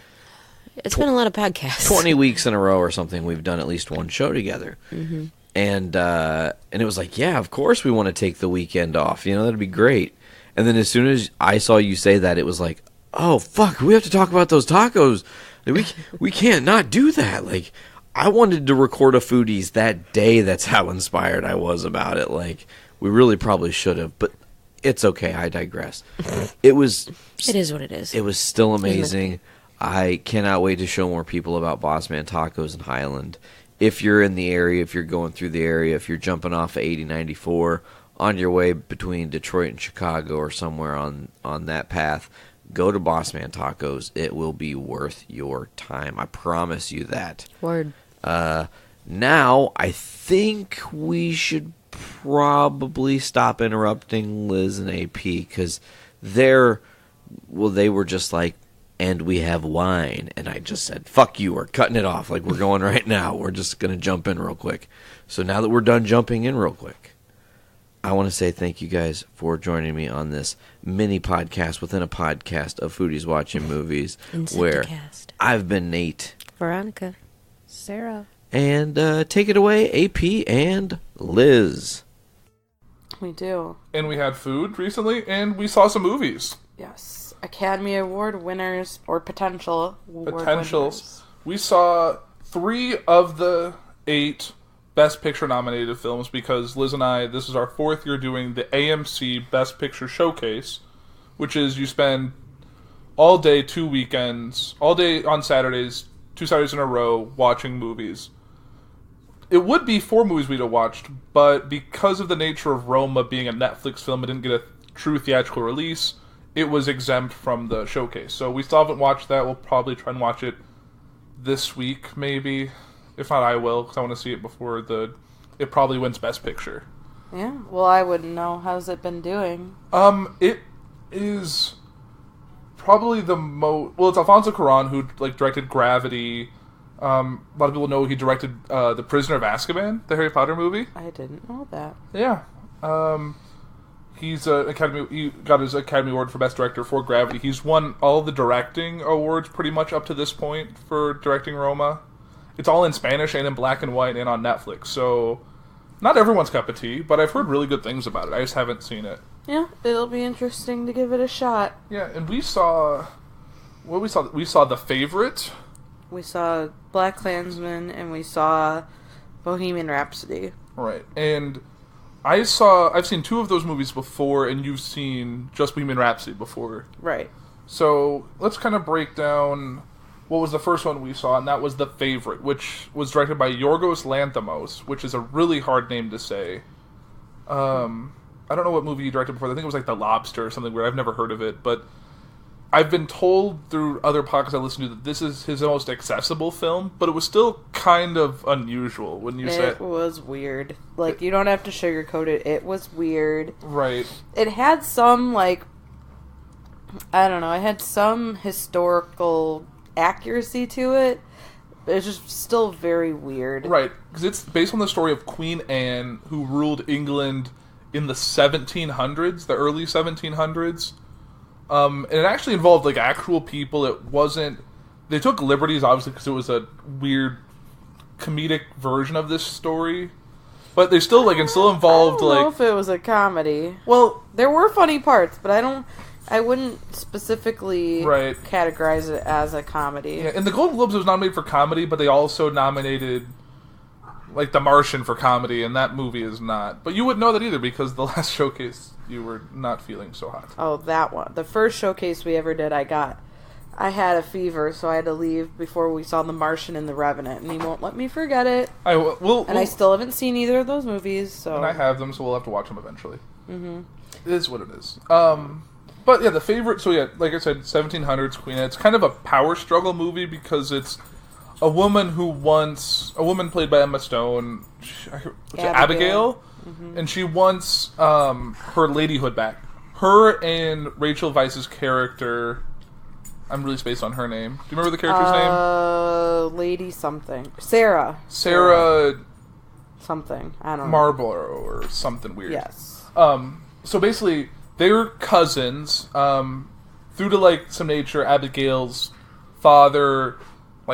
It's been a lot of podcasts. 20 weeks in a row or something. We've done at least one show together. Mm-hmm. And it was like, yeah, of course we want to take the weekend off. That'd be great. And then as soon as I saw you say that, it was like, oh, fuck, we have to talk about those tacos. Like, we can't not do that. Like, I wanted to record a Foodies that day. That's how inspired I was about it. Like, we really probably should have, but it's okay. I digress. It is what it is. It was still amazing. I cannot wait to show more people about Boss Man Tacos in Highland. If you're in the area, if you're going through the area, if you're jumping off of 8094 on your way between Detroit and Chicago or somewhere on that path, go to Boss Man Tacos. It will be worth your time. I promise you that. Word. Now, I think we should probably stop interrupting Liz and AP because they were just like, and we have wine. And I just said, fuck you, we're cutting it off. Like, we're going right now. We're just going to jump in real quick. So now that we're done jumping in real quick, I want to say thank you guys for joining me on this mini podcast within a podcast of Foodies Watching Movies, where I've been Nate, Veronica, Sarah, and take it away, AP and Liz. We do. And we had food recently, and we saw some movies. Yes. Academy Award winners or potentials. Winners. We saw 3 of the 8 Best Picture nominated films because Liz and I, this is our 4th year doing the AMC Best Picture Showcase, which is you spend all day, 2 weekends, all day on Saturdays, 2 Saturdays in a row watching movies. It would be 4 movies we'd have watched, but because of the nature of Roma being a Netflix film, it didn't get a true theatrical release. It was exempt from the showcase. So we still haven't watched that. We'll probably try and watch it this week, maybe. If not, I will, because I want to see it before it probably wins Best Picture. Yeah, well, I wouldn't know. How's it been doing? It is probably the most... Well, it's Alfonso Cuarón, who directed Gravity. A lot of people know he directed The Prisoner of Azkaban, the Harry Potter movie. I didn't know that. Yeah. He got his Academy Award for Best Director for Gravity. He's won all the directing awards pretty much up to this point for directing Roma. It's all in Spanish and in black and white and on Netflix, so not everyone's cup of tea, but I've heard really good things about it. I just haven't seen it. Yeah, it'll be interesting to give it a shot. Yeah, and we saw The Favorite. We saw Black Klansman, and we saw Bohemian Rhapsody. Right, and I've seen 2 of those movies before, and you've seen just Bohemian Rhapsody before. Right. So let's kind of break down what was the first one we saw, and that was The Favorite, which was directed by Yorgos Lanthimos, which is a really hard name to say. I don't know what movie he directed before. I think it was The Lobster or something weird. I've never heard of it, but I've been told through other podcasts I listen to that this is his most accessible film, but it was still kind of unusual when you say it was weird. You don't have to sugarcoat it. It was weird. Right. It had some, I don't know, it had some historical accuracy to it, but it's just still very weird. Right, because it's based on the story of Queen Anne, who ruled England in the 1700s, the early 1700s. And it actually involved, actual people. It wasn't... They took liberties, obviously, because it was a weird comedic version of this story. But they still, it still involved, I don't know if it was a comedy. Well... There were funny parts, but I wouldn't specifically categorize it as a comedy. Yeah, in the Golden Globes, it was nominated for comedy, but they also nominated, The Martian for comedy, and that movie is not. But you wouldn't know that either, because the last showcase, you were not feeling so hot. Oh, that one. The first showcase we ever did, I had a fever, so I had to leave before we saw The Martian and The Revenant, and he won't let me forget it. I still haven't seen either of those movies, so... And I have them, so we'll have to watch them eventually. Mm-hmm. It is what it is. But yeah, The Favorite, so yeah, like I said, 1700s Queen Anne. It's kind of a power struggle movie because it's a woman played by Emma Stone, Abigail, and she wants her ladyhood back. Her and Rachel Weisz's character, I'm really spaced on her name. Do you remember the character's name? Lady something. Sarah something. I don't know. Marlborough or something weird. Yes. So basically... They're cousins. Through to some nature, Abigail's father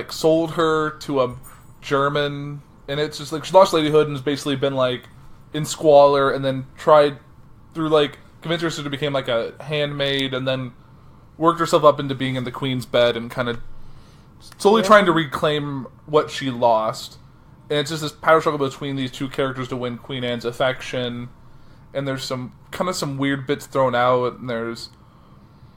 sold her to a German, and it's just she lost ladyhood and has basically been in squalor, and then tried through convinced her sister became a handmaid, and then worked herself up into being in the queen's bed and kind of slowly trying to reclaim what she lost. And it's just this power struggle between these 2 characters to win Queen Anne's affection. And there's some weird bits thrown out, and there's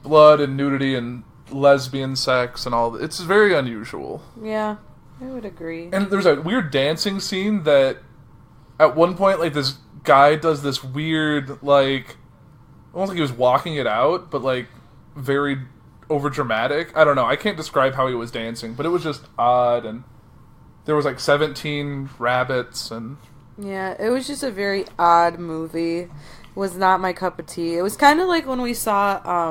blood and nudity and lesbian sex and all. It's very unusual. Yeah, I would agree. And there's a weird dancing scene that, at one point, this guy does this weird, almost like he was walking it out, but very over dramatic. I don't know. I can't describe how he was dancing, but it was just odd, and there was 17 rabbits and. Yeah, it was just a very odd movie. It was not my cup of tea. It was kind of like when we saw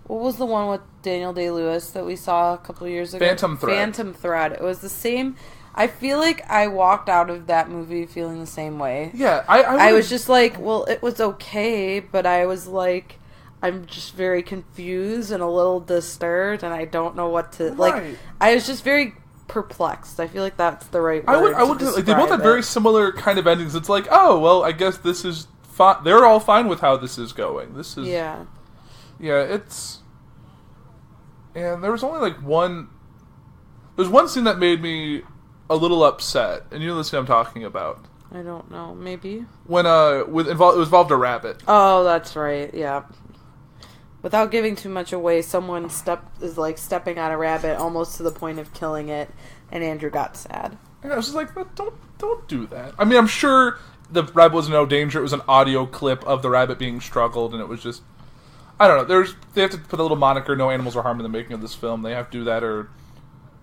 What was the one with Daniel Day-Lewis that we saw a couple of years ago? Phantom Thread. Phantom Thread. It was the same. I feel like I walked out of that movie feeling the same way. Yeah, I was just like, well, it was okay, but I was like, I'm just very confused and a little disturbed, and I don't know what to like. I was just very perplexed. I feel like that's the right word. I would like they both had very similar kind of endings. It's like, oh well, I guess this is fine. They're all fine with how this is going. This is yeah. It's and there was only like one. There's one scene that made me a little upset, and you know the scene I'm talking about. I don't know. Maybe when it involved a rabbit. Oh, that's right. Yeah. Without giving too much away, someone is stepping on a rabbit almost to the point of killing it, and Andrew got sad. And I was just like, don't do that. I mean, I'm sure the rabbit was in no danger. It was an audio clip of the rabbit being struggled, and it was just, I don't know. They have to put a little moniker, no animals are harmed in the making of this film. They have to do that, or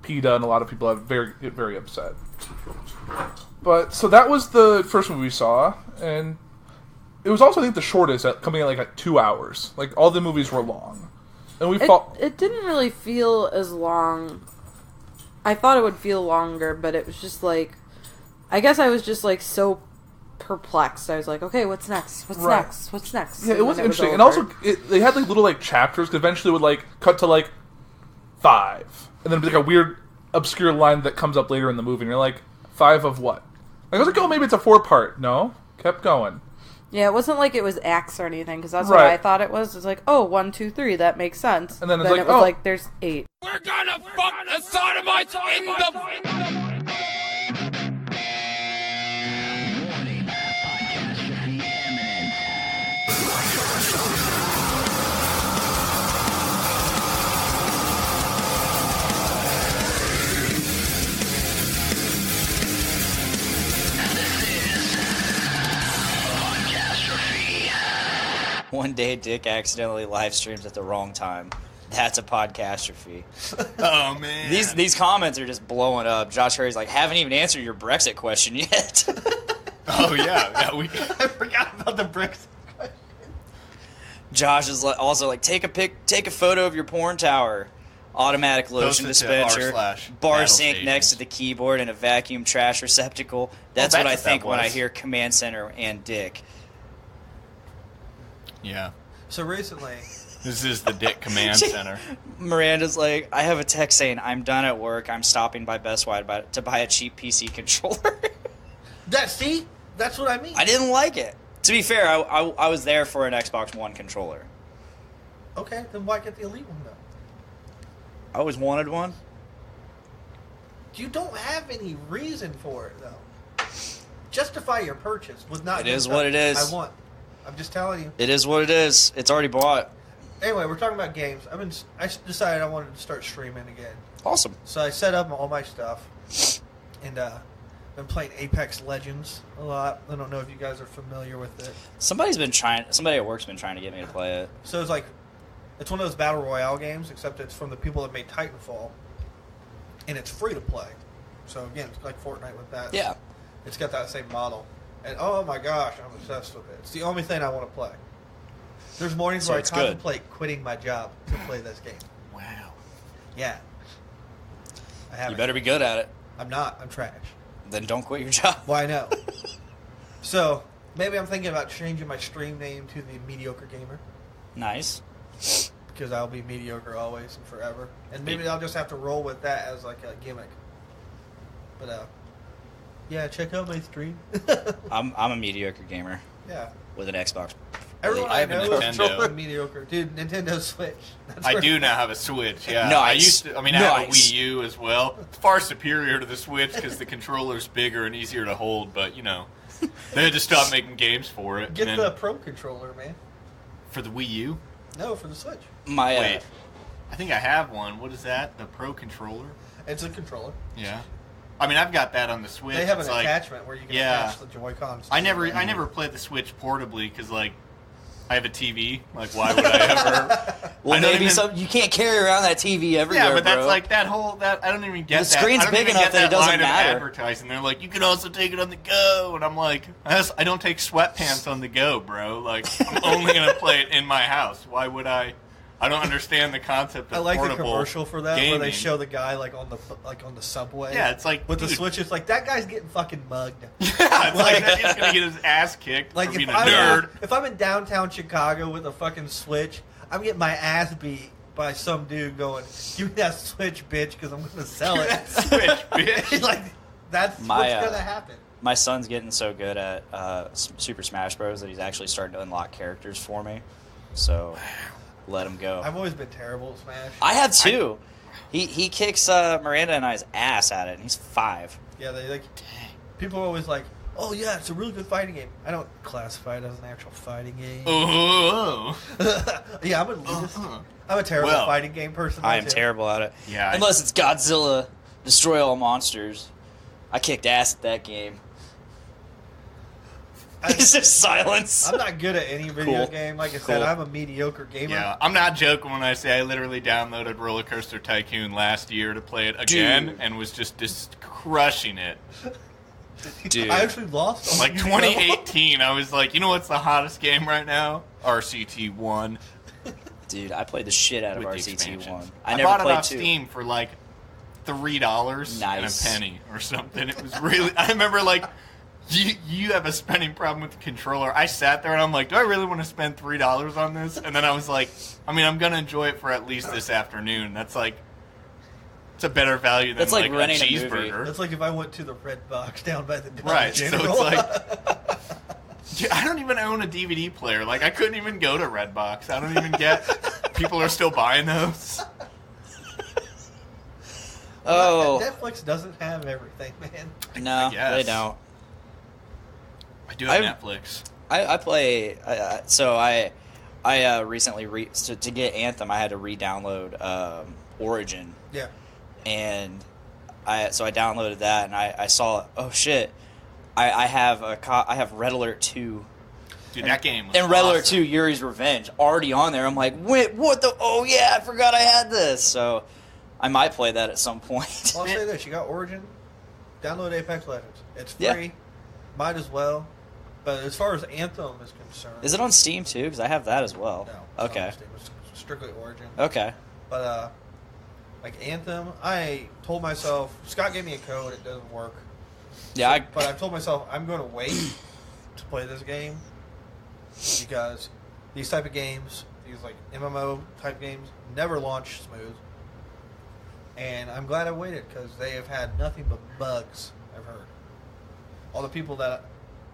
PETA and a lot of people get very upset. But, so that was the first movie we saw, and it was also, I think, the shortest, coming in at 2 hours. Like, all the movies were long. And it didn't really feel as long. I thought it would feel longer, but it was just like, I guess I was just like so perplexed. I was like, okay, what's next? What's next? What's next? Yeah, it was interesting. And also, they had little chapters that eventually would cut to 5. And then it'd be a weird, obscure line that comes up later in the movie. And you're like, 5 of what? I was like, oh, maybe it's a 4-part. No. Kept going. Yeah, it wasn't like it was acts or anything, because that's what I thought it was. It's like, oh, 1, 2, 3, that makes sense. And then it was like, there's 8. We're gonna fuck the sodomites in the... One day Dick accidentally live streams at the wrong time. That's a podcastrophe. Oh, man. These comments are just blowing up. Josh Harry's like, haven't even answered your Brexit question yet. Oh, yeah. I forgot about the Brexit question. Josh is also like, take a photo of your porn tower. Automatic lotion dispenser, bar sink next to the keyboard, and a vacuum trash receptacle. That's what I think when I hear Command Center and Dick. Yeah. So recently... This is the Dick Command Center. Miranda's like, I have a text saying, I'm done at work. I'm stopping by Best Buy to buy a cheap PC controller. See? That's what I mean. I didn't like it. To be fair, I was there for an Xbox One controller. Okay, then why get the Elite one, though? I always wanted one. You don't have any reason for it, though. Justify your purchase with not... It is what it is. I'm just telling you. It is what it is. It's already bought. Anyway, we're talking about games. I decided I wanted to start streaming again. Awesome. So I set up all my stuff, and been playing Apex Legends a lot. I don't know if you guys are familiar with it. Somebody at work's been trying to get me to play it. So it's one of those battle royale games, except it's from the people that made Titanfall, and it's free to play. So again, it's like Fortnite with that. Yeah. It's got that same model. And oh my gosh, I'm obsessed with it. It's the only thing I want to play. There's mornings where I contemplate quitting my job to play this game. Wow. Yeah. You better be good at it. I'm not. I'm trash. Then don't quit your job. Well, I know. So, maybe I'm thinking about changing my stream name to the Mediocre Gamer. Nice. Because I'll be mediocre always and forever. And maybe I'll just have to roll with that as like a gimmick. But, yeah, check out my stream. I'm a mediocre gamer. Yeah. With an Xbox. Everyone I know is mediocre. Dude, Nintendo Switch. I do now have a Switch, yeah. Nice. I have a Wii U as well. It's far superior to the Switch because the controller's bigger and easier to hold, but, they had to stop making games for it. Get the Pro Controller, man. For the Wii U? No, for the Switch. Wait. I think I have one. What is that? The Pro Controller? It's a controller. Yeah. I've got that on the Switch. They have an attachment where you can attach the Joy-Cons. I never played the Switch portably because, I have a TV. Why would I ever? Well, maybe you can't carry around that TV everywhere. Yeah, but that's I don't even get that. The screen's big enough that it doesn't matter. Advertising, they're like, you can also take it on the go, and I'm like, I don't take sweatpants on the go, bro. I'm only gonna play it in my house. Why would I I don't understand the concept of I like the portable commercial for that gaming. where they show the guy like on the subway. Yeah, it's like with the dude. Switch. It's like that guy's getting fucking mugged. Yeah, it's like that dude's gonna get his ass kicked Like for being a I'm nerd. if I'm in downtown Chicago with a fucking Switch, I'm getting my ass beat by some dude going, "Give me that Switch, bitch, because I'm gonna sell it." Switch, bitch. Like that's what's gonna happen. My son's getting so good at Super Smash Bros. That he's actually starting to unlock characters for me. So let him go. I've always been terrible at Smash. I have too. He kicks Miranda and I's ass at it, and he's 5. Yeah, they like. People are always like, "Oh yeah, it's a really good fighting game." I don't classify it as an actual fighting game. Oh. Yeah, I'm a terrible fighting game person. I am terrible at it. Yeah, unless it's Godzilla, destroy all monsters. I kicked ass at that game. It's just silence. I'm not good at any video game. Like I said, I'm a mediocre gamer. Yeah, I'm not joking when I say I literally downloaded Roller Coaster Tycoon last year to play it again and was just crushing it. Dude. I actually lost. Like 2018, I was like, you know what's the hottest game right now? RCT1. Dude, I played the shit out of RCT1. I never bought it played off 2. Steam for like $3 and a Nice. penny or something. It was really. I remember like. You have a spending problem with the controller. I sat there and I'm like, do I really want to spend $3 on this? And then I was like, I mean, I'm going to enjoy it for at least this afternoon. That's like, it's a better value than That's like a renting a cheeseburger. That's like if I went to the Red Box down by the Dollar Right, so General. it's like, dude, I don't even own a DVD player. Like, I couldn't even go to Redbox. I don't even get, people are still buying those. Oh. Netflix doesn't have everything, man. No, they don't. I do have Netflix. I play. So I recently to get Anthem, I had to re-download Origin. Yeah. And I downloaded that, and I saw, oh shit, I have I have Red Alert 2. Dude, that game was And Red Alert awesome. 2 Yuri's Revenge already on there. I'm like, wait, what the? Oh yeah, I forgot I had this. So I might play that at some point. Well, I'll say this: you got Origin, download Apex Legends. It's free. Yeah. Might as well. But as far as Anthem is concerned, Is it on Steam too? Because I have that as well. No. It's Okay. not on Steam. It's strictly Origin. Okay. But like Anthem, I told myself Scott gave me a code. It doesn't work. Yeah. But I told myself I'm going to wait to play this game because these type of games, these like MMO type games, never launch smooth. And I'm glad I waited because they have had nothing but bugs. I've heard all the people that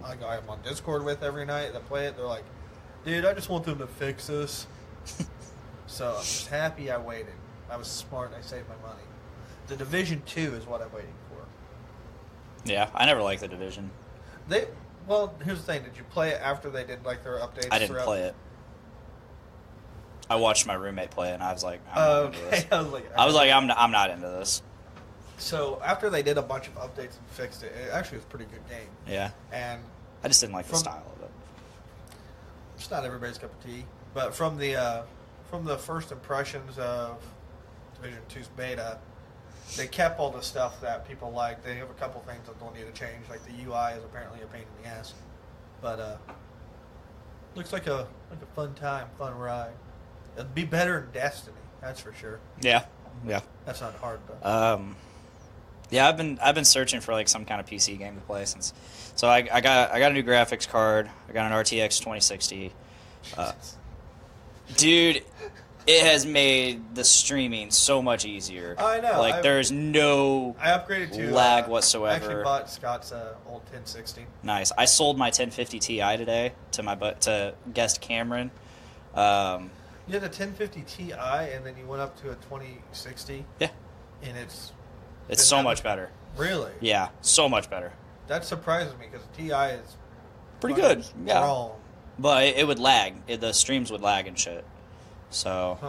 I'm on Discord with every night that play it, they're like, dude, I just want them to fix this. So I'm just happy I waited. I was smart and I saved my money. The Division 2 is what I'm waiting for. Yeah, I never liked The Division. Well, here's the thing. Did you play it after they did like their updates? I didn't play it. I watched my roommate play it, and I was like, I'm not into this. I was like, I'm not into this. So after they did a bunch of updates and fixed it, it actually was a pretty good game. Yeah. And I just didn't like the style of it. It's not everybody's cup of tea, but from the first impressions of Division 2's beta, they kept all the stuff that people like. They have a couple things that they'll need to change, like the UI is apparently a pain in the ass, but looks like a fun time, fun ride. It'd be better than Destiny, that's for sure. Yeah. That's not hard though. Yeah, I've been searching for like some kind of PC game to play since. So I got a new graphics card. I got an RTX 2060. Dude, it has made the streaming so much easier. I know. Like there's no I upgraded to lag I whatsoever. actually bought Scott's old 1060. Nice. I sold my 1050 Ti today to guest Cameron. You had a 1050 Ti and then you went up to a 2060. Yeah. And it's so much better. Really? Yeah, so much better. That surprises me because the TI is pretty good. Yeah. Strong. But it would lag. The streams would lag and shit. So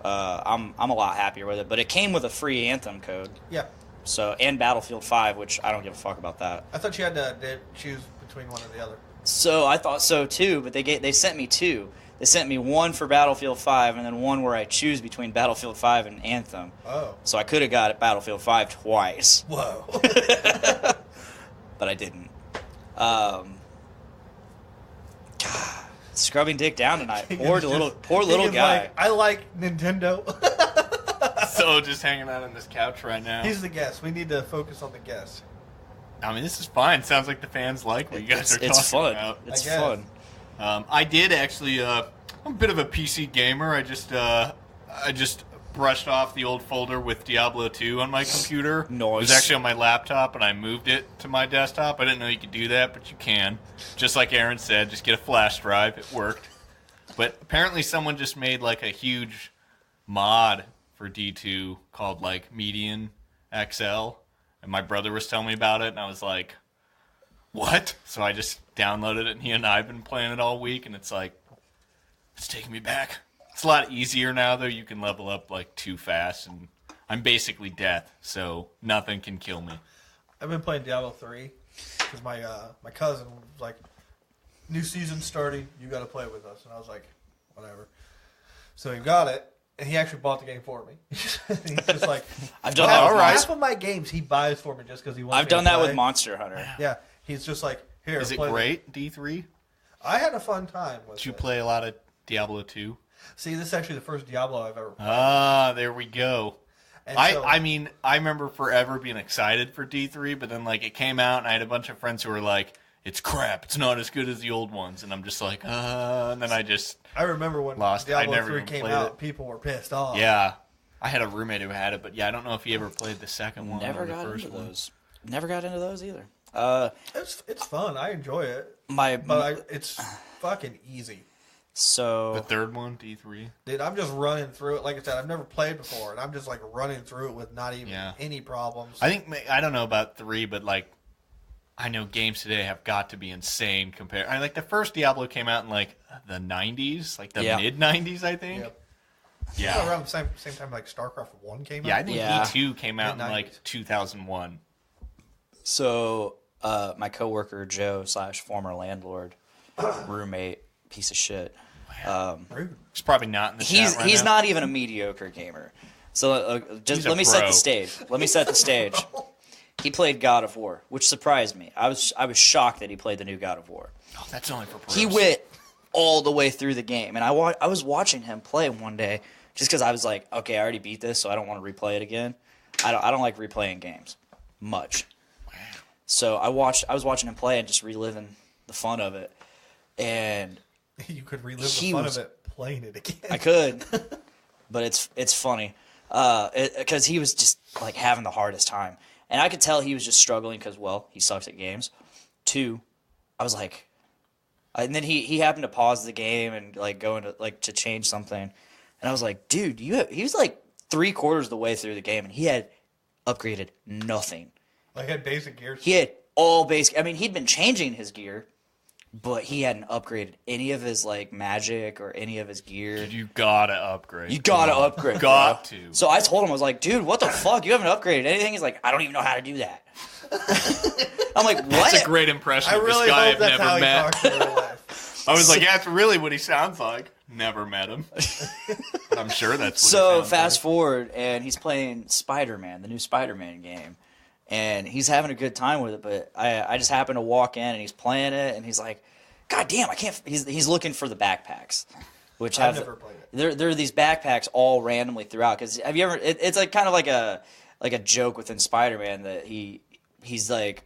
I'm a lot happier with it. But it came with a free Anthem code. Yeah. So and Battlefield 5, which I don't give a fuck about that. I thought you had to choose between one or the other. So I thought so too, but they sent me two. They sent me one for Battlefield 5 and then one where I choose between Battlefield 5 and Anthem. Oh. So I could have got Battlefield 5 twice. Whoa. But I didn't. scrubbing dick down tonight. Poor little guy. Like, I like Nintendo. So just hanging out on this couch right now. He's the guest. We need to focus on the guest. I mean, this is fine. Sounds like the fans like what you guys are talking fun. about. It's fun. I did actually. I'm a bit of a PC gamer. I just brushed off the old folder with Diablo 2 on my computer. Nice. It was actually on my laptop, and I moved it to my desktop. I didn't know you could do that, but you can. Just like Aaron said, just get a flash drive. It worked. But apparently someone just made like a huge mod for D2 called like Median XL. And my brother was telling me about it, and I was like, what? So I just downloaded it, and he and I have been playing it all week, and it's like, it's taking me back. It's a lot easier now, though. You can level up like too fast, and I'm basically death, so nothing can kill me. I've been playing Diablo 3 because my cousin was like, new season starting, you got to play with us. And I was like, whatever. So he got it, and he actually bought the game for me. He's just like, I've done that. Half of my games he buys for me just because he wants I've me done to that play. with Monster Hunter. Yeah, he's just like, here. Is it play great, D3? I had a fun time with it. Did you play a lot of Diablo 2? See, this is actually the first Diablo I've ever played. Ah, there we go. And I mean, I remember forever being excited for D3, but then like it came out, and I had a bunch of friends who were like, "It's crap. It's not as good as the old ones," and I'm just like, and then I remember when lost. Diablo I never 3 even came played out, it. people were pissed off. Yeah, I had a roommate who had it, but yeah, I don't know if he ever played the second one. Never or the got first into one. those. Never got into those either. It's fun. I enjoy it. It's fucking easy. So the third one, D3. Dude, I'm just running through it. Like I said, I've never played before, and I'm just like running through it with not even any problems. I don't know about 3, but like I know games today have got to be insane compared. Like the first Diablo came out in like the 90s, like the mid 90s, I think. Yep. Yeah, around the same time like StarCraft 1 came out. Yeah, I think E2 came out in like 2001. So my coworker Joe / former landlord, roommate, piece of shit. He's probably not in the chat right He's now. not even a mediocre gamer. So just let me set the stage. Let me set the stage. He played God of War, which surprised me. I was shocked that he played the new God of War. Oh, that's only for pros. He went all the way through the game, and I was watching him play one day just because I was like, okay, I already beat this, so I don't want to replay it again. I don't like replaying games much. Wow. So I was watching him play and just reliving the fun of it, and you could relive the fun of it playing it again. I could, but it's funny because he was just like having the hardest time, and I could tell he was just struggling because he sucks at games. 2, I was like, and then he happened to pause the game and like go into like to change something, and I was like, dude, he was like 3/4 of the way through the game, and he had upgraded nothing. Like had basic gear. He had all basic. I mean, he'd been changing his gear, but he hadn't upgraded any of his like magic or any of his gear. Dude, you gotta upgrade. You gotta upgrade. Got to. So I told him, I was like, dude, what the fuck? You haven't upgraded anything? He's like, I don't even know how to do that. I'm like, what? That's a great impression of this guy I've never met. I was like, yeah, that's really what he sounds like. Never met him. But I'm sure that's what So he fast forward, and he's playing Spider-Man, the new Spider-Man game. And he's having a good time with it, but I just happened to walk in, and he's playing it, and he's like, God damn, I can't... He's looking for the backpacks, which have... I've never played it. There are these backpacks all randomly throughout, because have you ever... It's like kind of like a joke within Spider-Man that he's like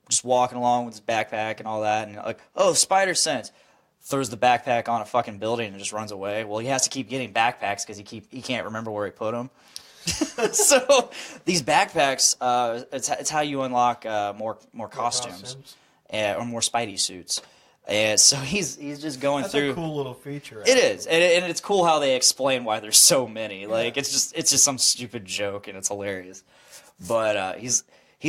just walking along with his backpack and all that, and like, oh, spider sense, throws the backpack on a fucking building and just runs away. Well, he has to keep getting backpacks because he can't remember where he put them. So these backpacks, it's how you unlock more costumes, or more Spidey suits. And so he's just going through. That's a cool little feature. It is, and it's cool how they explain why there's so many. Yeah. Like it's just some stupid joke, and it's hilarious. But he's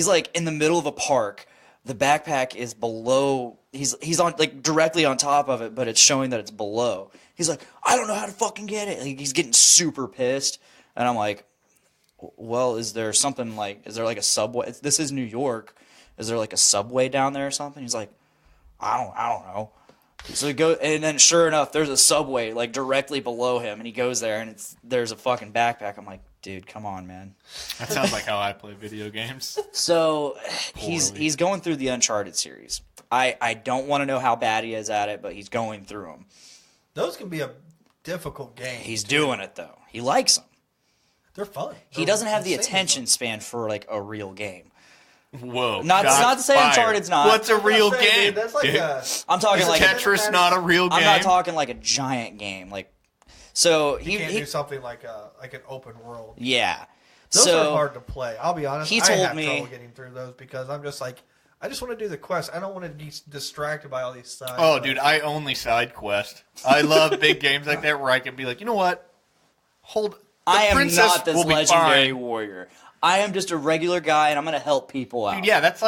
like in the middle of a park. The backpack is below. He's on like directly on top of it, but it's showing that it's below. He's like, I don't know how to fucking get it. Like, he's getting super pissed, and I'm like, well, is there something like? Is there like a subway? This is New York. Is there like a subway down there or something? He's like, I don't know. So he goes, and then sure enough, there's a subway like directly below him, and he goes there, and there's a fucking backpack. I'm like, dude, come on, man. That sounds like how I play video games. So he's going through the Uncharted series. I don't want to know how bad he is at it, but he's going through them. Those can be a difficult game. He's doing it, though. He likes them. They're fun. He doesn't have the attention span for, like, a real game. Whoa. Not to say Uncharted's not. What's a real game? Dude, that's like I'm talking like Tetris, not a real game. I'm not talking like a giant game. Like, so you can't do something like an open world. Yeah. Those are hard to play. I'll be honest. He I told have me trouble getting through those because I'm just like, I just want to do the quest. I don't want to be distracted by all these side. Oh, dude, I only side quest. I love big games like that where I can be like, you know what? I am not this legendary warrior. I am just a regular guy, and I'm going to help people out. Dude, yeah, that's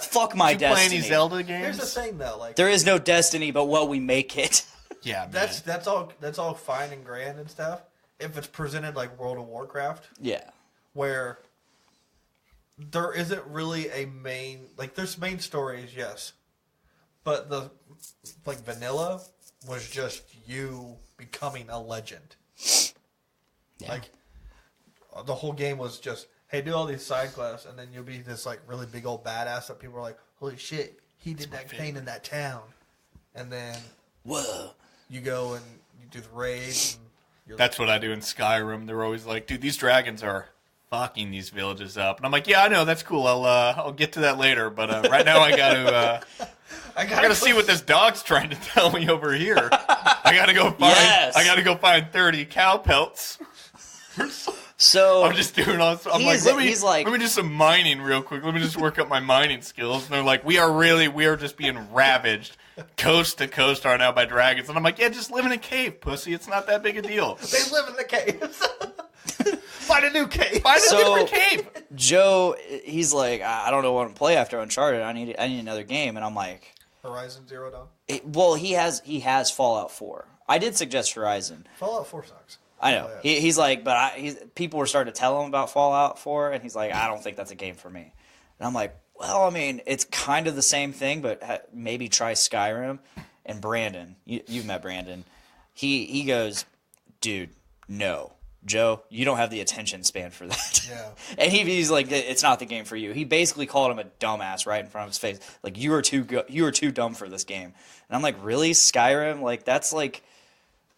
fuck my destiny. Playing these Zelda games. Here's the thing, though, like there is no destiny, but what we make it. Yeah, man. That's all fine and grand and stuff. If it's presented like World of Warcraft, yeah, where there isn't really a main, like there's main stories, yes, but the like vanilla was just you becoming a legend. Yeah. Like the whole game was just, hey, do all these side quests, and then you'll be this like really big old badass that people are like, holy shit, he did that thing in that town, and then whoa, you go and you do the raid. That's what I do in Skyrim. They're always like, dude, these dragons are fucking these villages up, and I'm like, yeah, I know, that's cool. I'll get to that later, but right now I gotta see what this dog's trying to tell me over here. I gotta go find 30 cow pelts. So I'm just doing all this. I'm like, let me do some mining real quick. Let me just work up my mining skills. And they're like, we are just being ravaged coast to coast right now by dragons. And I'm like, yeah, just live in a cave, pussy. It's not that big a deal. They live in the caves. Find a new cave. Find a different cave. Joe, he's like, I don't know what to play after Uncharted. I need another game. And I'm like, Horizon Zero Dawn. Well, he has Fallout 4. I did suggest Horizon. Fallout 4 sucks. I know. He's like, but people were starting to tell him about Fallout 4, and he's like, I don't think that's a game for me. And I'm like, well, I mean, it's kind of the same thing, but maybe try Skyrim. And Brandon, you've met Brandon. He goes, dude, no. Joe, you don't have the attention span for that. Yeah. And he's like, it's not the game for you. He basically called him a dumbass right in front of his face. Like, you are too dumb for this game. And I'm like, really? Skyrim? Like, that's like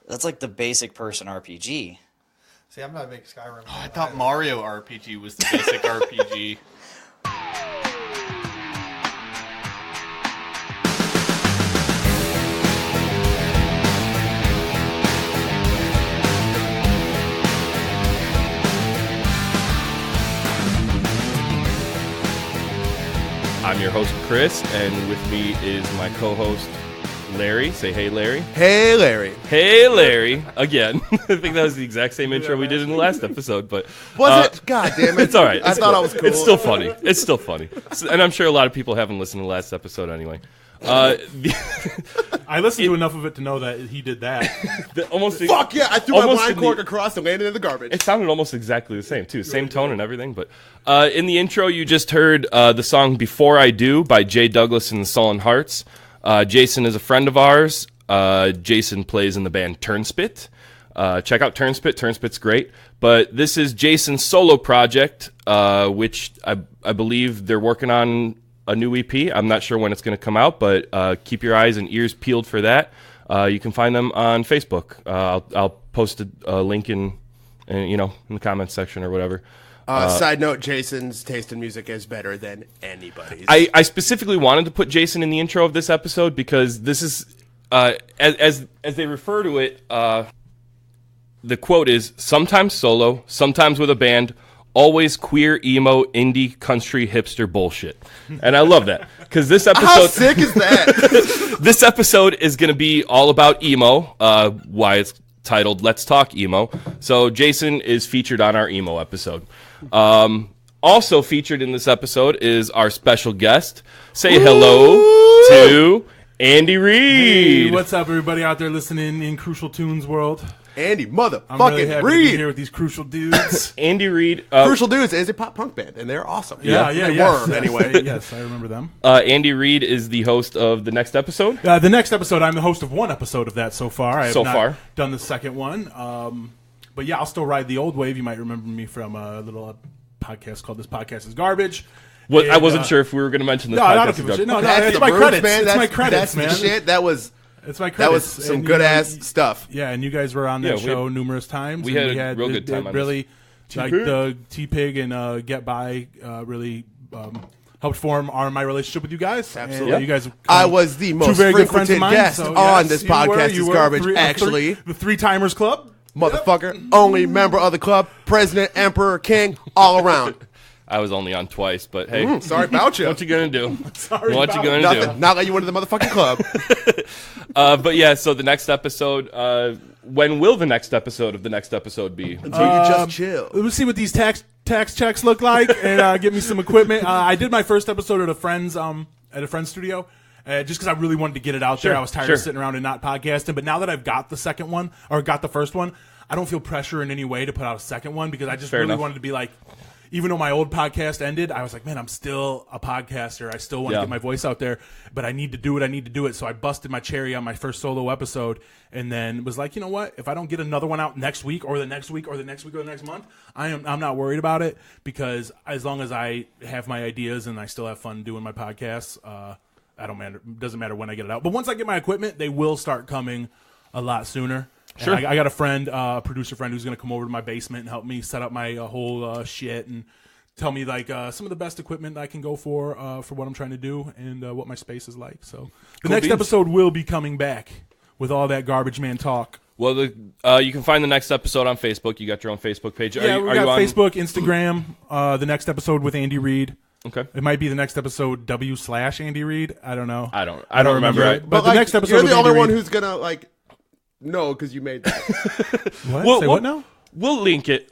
the basic person RPG. See, I'm not a big Skyrim. I thought Mario RPG was the basic RPG. I'm your host, Chris, and with me is my co-host, Larry. Say hey, Larry. Hey, Larry. Hey, Larry. Again. I think that was the exact same intro we did in the last episode, but was it? God damn it! It's all right. I thought I was cool. It's still funny. It's still funny, and I'm sure a lot of people haven't listened to the last episode anyway. I listened to enough of it to know that he did that. Fuck yeah! I threw my wine cork across and landed in the garbage. It sounded almost exactly the same too, same tone and everything. But in the intro, you just heard the song "Before I Do" by Jay Douglas and the Sullen Hearts. Jason is a friend of ours. Jason plays in the band Turnspit. Check out Turnspit. Turnspit's great. But this is Jason's solo project, which I believe they're working on a new EP. I'm not sure when it's going to come out, but keep your eyes and ears peeled for that. You can find them on Facebook. I'll post a link in the comments section or whatever. Side note, Jason's taste in music is better than anybody's. I specifically wanted to put Jason in the intro of this episode because this is, as they refer to it, the quote is, sometimes solo, sometimes with a band, always queer, emo, indie, country, hipster bullshit. And I love that because this episode... How sick is that? This episode is going to be all about emo, why it's titled Let's Talk Emo. So Jason is featured on our emo episode. Also featured in this episode is our special guest. Say hello to Andy Reid. Hey, what's up, everybody out there listening in Crucial Tunes world? Andy motherfucking I'm really happy Reid to be here with these Crucial dudes. Andy Reid. Crucial Dudes is a pop punk band, and they're awesome. They were, anyway. Yes, I remember them. Andy Reid is the host of the next episode. The next episode, I'm the host of one episode of that so far. I have not done the second one. But yeah, I'll still ride the old wave. You might remember me from a little podcast called This Podcast is Garbage. What, And, I wasn't sure if we were going to mention this. No, I don't give a shit. No, it's my credits, man. It's my credits, man. That's the shit. That was. It's my credits. That was some good ass stuff. Yeah, and you guys were on that show numerous times. We had a real good time on really, like the T-Pig and Get By really helped form my relationship with you guys. Absolutely. And, you guys. I was the most frequented guest on this podcast. Is garbage. Actually, the Three Timers Club, motherfucker. Only member of the club, president, emperor, king, all around. I was only on twice, but hey. Sorry about you. What you gonna do? Sorry what you gonna do? Not let you into the motherfucking club. But yeah, so the next episode, when will the next episode of the next episode be? Until you just chill. Let's see what these tax checks look like and get me some equipment. I did my first episode at a friend's studio. Just because I really wanted to get it out there. I was tired of sitting around and not podcasting. But now that I've got the second one, or got the first one, I don't feel pressure in any way to put out a second one because I just really wanted to be like, even though my old podcast ended, I was like, man, I'm still a podcaster. I still want to get my voice out there, but I need to do it. So I busted my cherry on my first solo episode and then was like, you know what? If I don't get another one out next week or the next week or the next week or the next month, I'm not worried about it because as long as I have my ideas and I still have fun doing my podcasts, it doesn't matter when I get it out. But once I get my equipment, they will start coming a lot sooner. Sure. I got a friend, producer friend, who's going to come over to my basement and help me set up my whole shit and tell me like some of the best equipment I can go for what I'm trying to do and what my space is like. So the next episode will be coming back with all that garbage man talk. Well, you can find the next episode on Facebook. You got your own Facebook page. Yeah, we got Facebook, Instagram. The next episode with Andy Reid. Okay. It might be the next episode w/Andy Reid. I don't know. I don't remember it. But the next episode, you're the only one Reid. who's gonna like. No, because you made that. What? Say what now? We'll link it.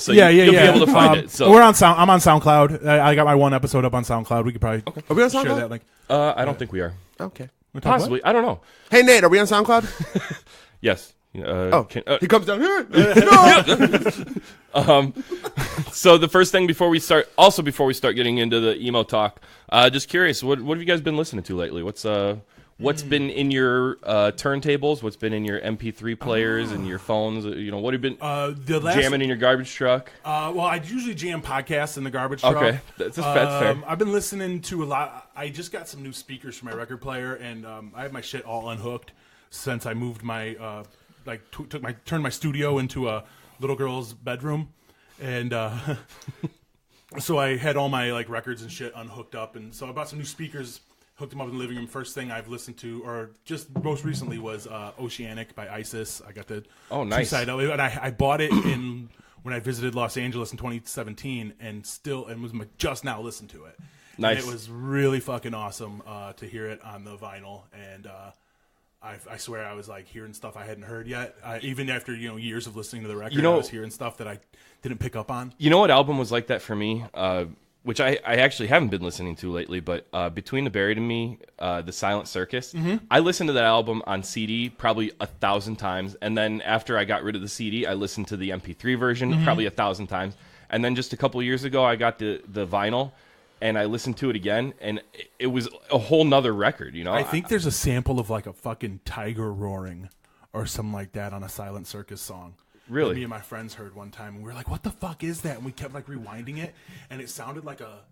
So you'll be able to find it. So we're on I'm on SoundCloud. I got my one episode up on SoundCloud. We could probably Are we on share SoundCloud? that link. I don't think we are. Okay. Possibly. I don't know. Hey Nate, are we on SoundCloud? Yes. He comes down here. So the first thing before we start getting into the emo talk, just curious, what have you guys been listening to lately? What's been in your turntables? What's been in your MP3 players and your phones? What have you been jamming in your garbage truck? Well, I usually jam podcasts in the garbage truck. Okay, that's fair. I've been listening to a lot. I just got some new speakers for my record player, and I have my shit all unhooked since I moved my turned my studio into a little girl's bedroom, and so I had all my like records and shit unhooked up, and so I bought some new speakers. Hooked them up in the living room. First thing I've listened to, or just most recently, was Oceanic by ISIS. I got the nice. And I bought it when I visited Los Angeles in 2017, and was just now listened to it. Nice. And it was really fucking awesome to hear it on the vinyl, and I swear I was like hearing stuff I hadn't heard yet. Even after years of listening to the record, I was hearing stuff that I didn't pick up on. You know what album was like that for me? Which I actually haven't been listening to lately, but Between the Buried and Me, The Silent Circus, I listened to that album on CD probably 1,000 times, and then after I got rid of the CD, I listened to the MP3 version probably 1,000 times, and then just a couple of years ago, I got the vinyl, and I listened to it again, and it was a whole nother record, I think there's a sample of like a fucking tiger roaring or something like that on a Silent Circus song. Really? That me and my friends heard one time, and we were like, "What the fuck is that?" And we kept like rewinding it, and it sounded like a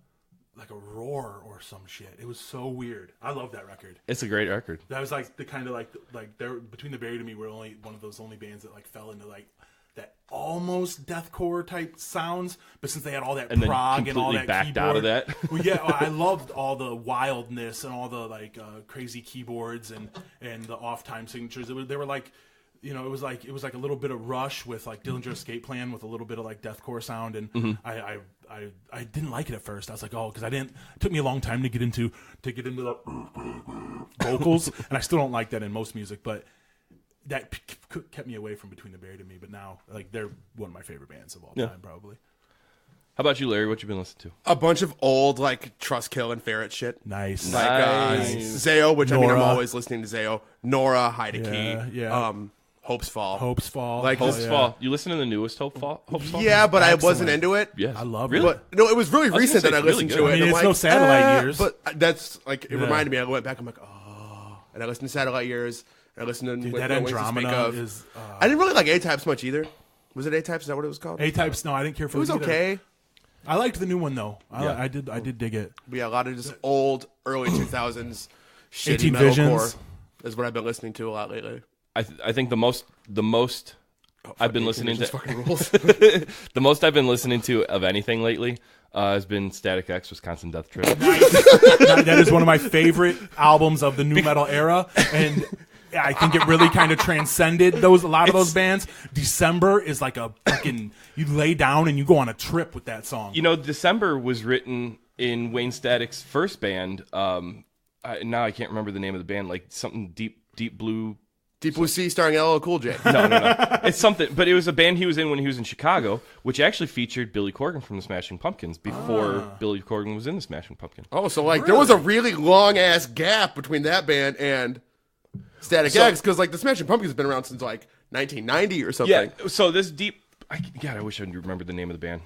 roar or some shit. It was so weird. I love that record. It's a great record. That was like the kind of like they're Between the Buried and Me were only one of those bands that like fell into like that almost deathcore type sounds, but since they had all that and prog and all that backed keyboard, out of that. well, yeah, I loved all the wildness and all the like crazy keyboards and the off time signatures. They were like. It was like a little bit of Rush with like Dillinger Escape Plan with a little bit of like deathcore sound, and I didn't like it at first. I was like, because it took me a long time to get into the vocals, and I still don't like that in most music, but that kept me away from Between the Buried and Me. But now, like, they're one of my favorite bands of all time, probably. How about you, Larry? What you been listening to? A bunch of old like Trustkill and Ferret shit. Nice. Like Zayo, which Nora. I'm always listening to Zayo. Nora, Heideki. Yeah. Hope's Fall. Like Hope's Fall. You listen to the newest Hope's Fall? Yeah, but I wasn't into it. Yeah, I love it. But, no, it was really recent that I listened to it. I mean, it's no Satellite Years. But that's like it reminded me. I went back. I'm like, and I listened to Satellite Years. And I listened to that Andromeda is. I didn't really like A-Types much either. Was it A-Types? Is that what it was called? A-Types? No, I didn't care for it. It was okay. I liked the new one though. I did dig it. But yeah, a lot of just old early 2000s 18 shitty Visions metalcore is what I've been listening to a lot lately. I think the most I've been listening to fucking rules. the most I've been listening to of anything lately has been Static X Wisconsin Death Trip. That is one of my favorite albums of the new metal era, and I think it really kind of transcended a lot of those bands. December is like a fucking, you lay down and you go on a trip with that song. You know, December was written in Wayne Static's first band. Now I can't remember the name of the band, like something Deep Blue. Deep Blue Sea starring LL Cool J. No. It's something, but it was a band he was in when he was in Chicago, which actually featured Billy Corgan from the Smashing Pumpkins before Billy Corgan was in the Smashing Pumpkins. Oh, so like there was a really long ass gap between that band and Static X, because like the Smashing Pumpkins have been around since like 1990 or something. Yeah. So this God, I wish I remembered the name of the band.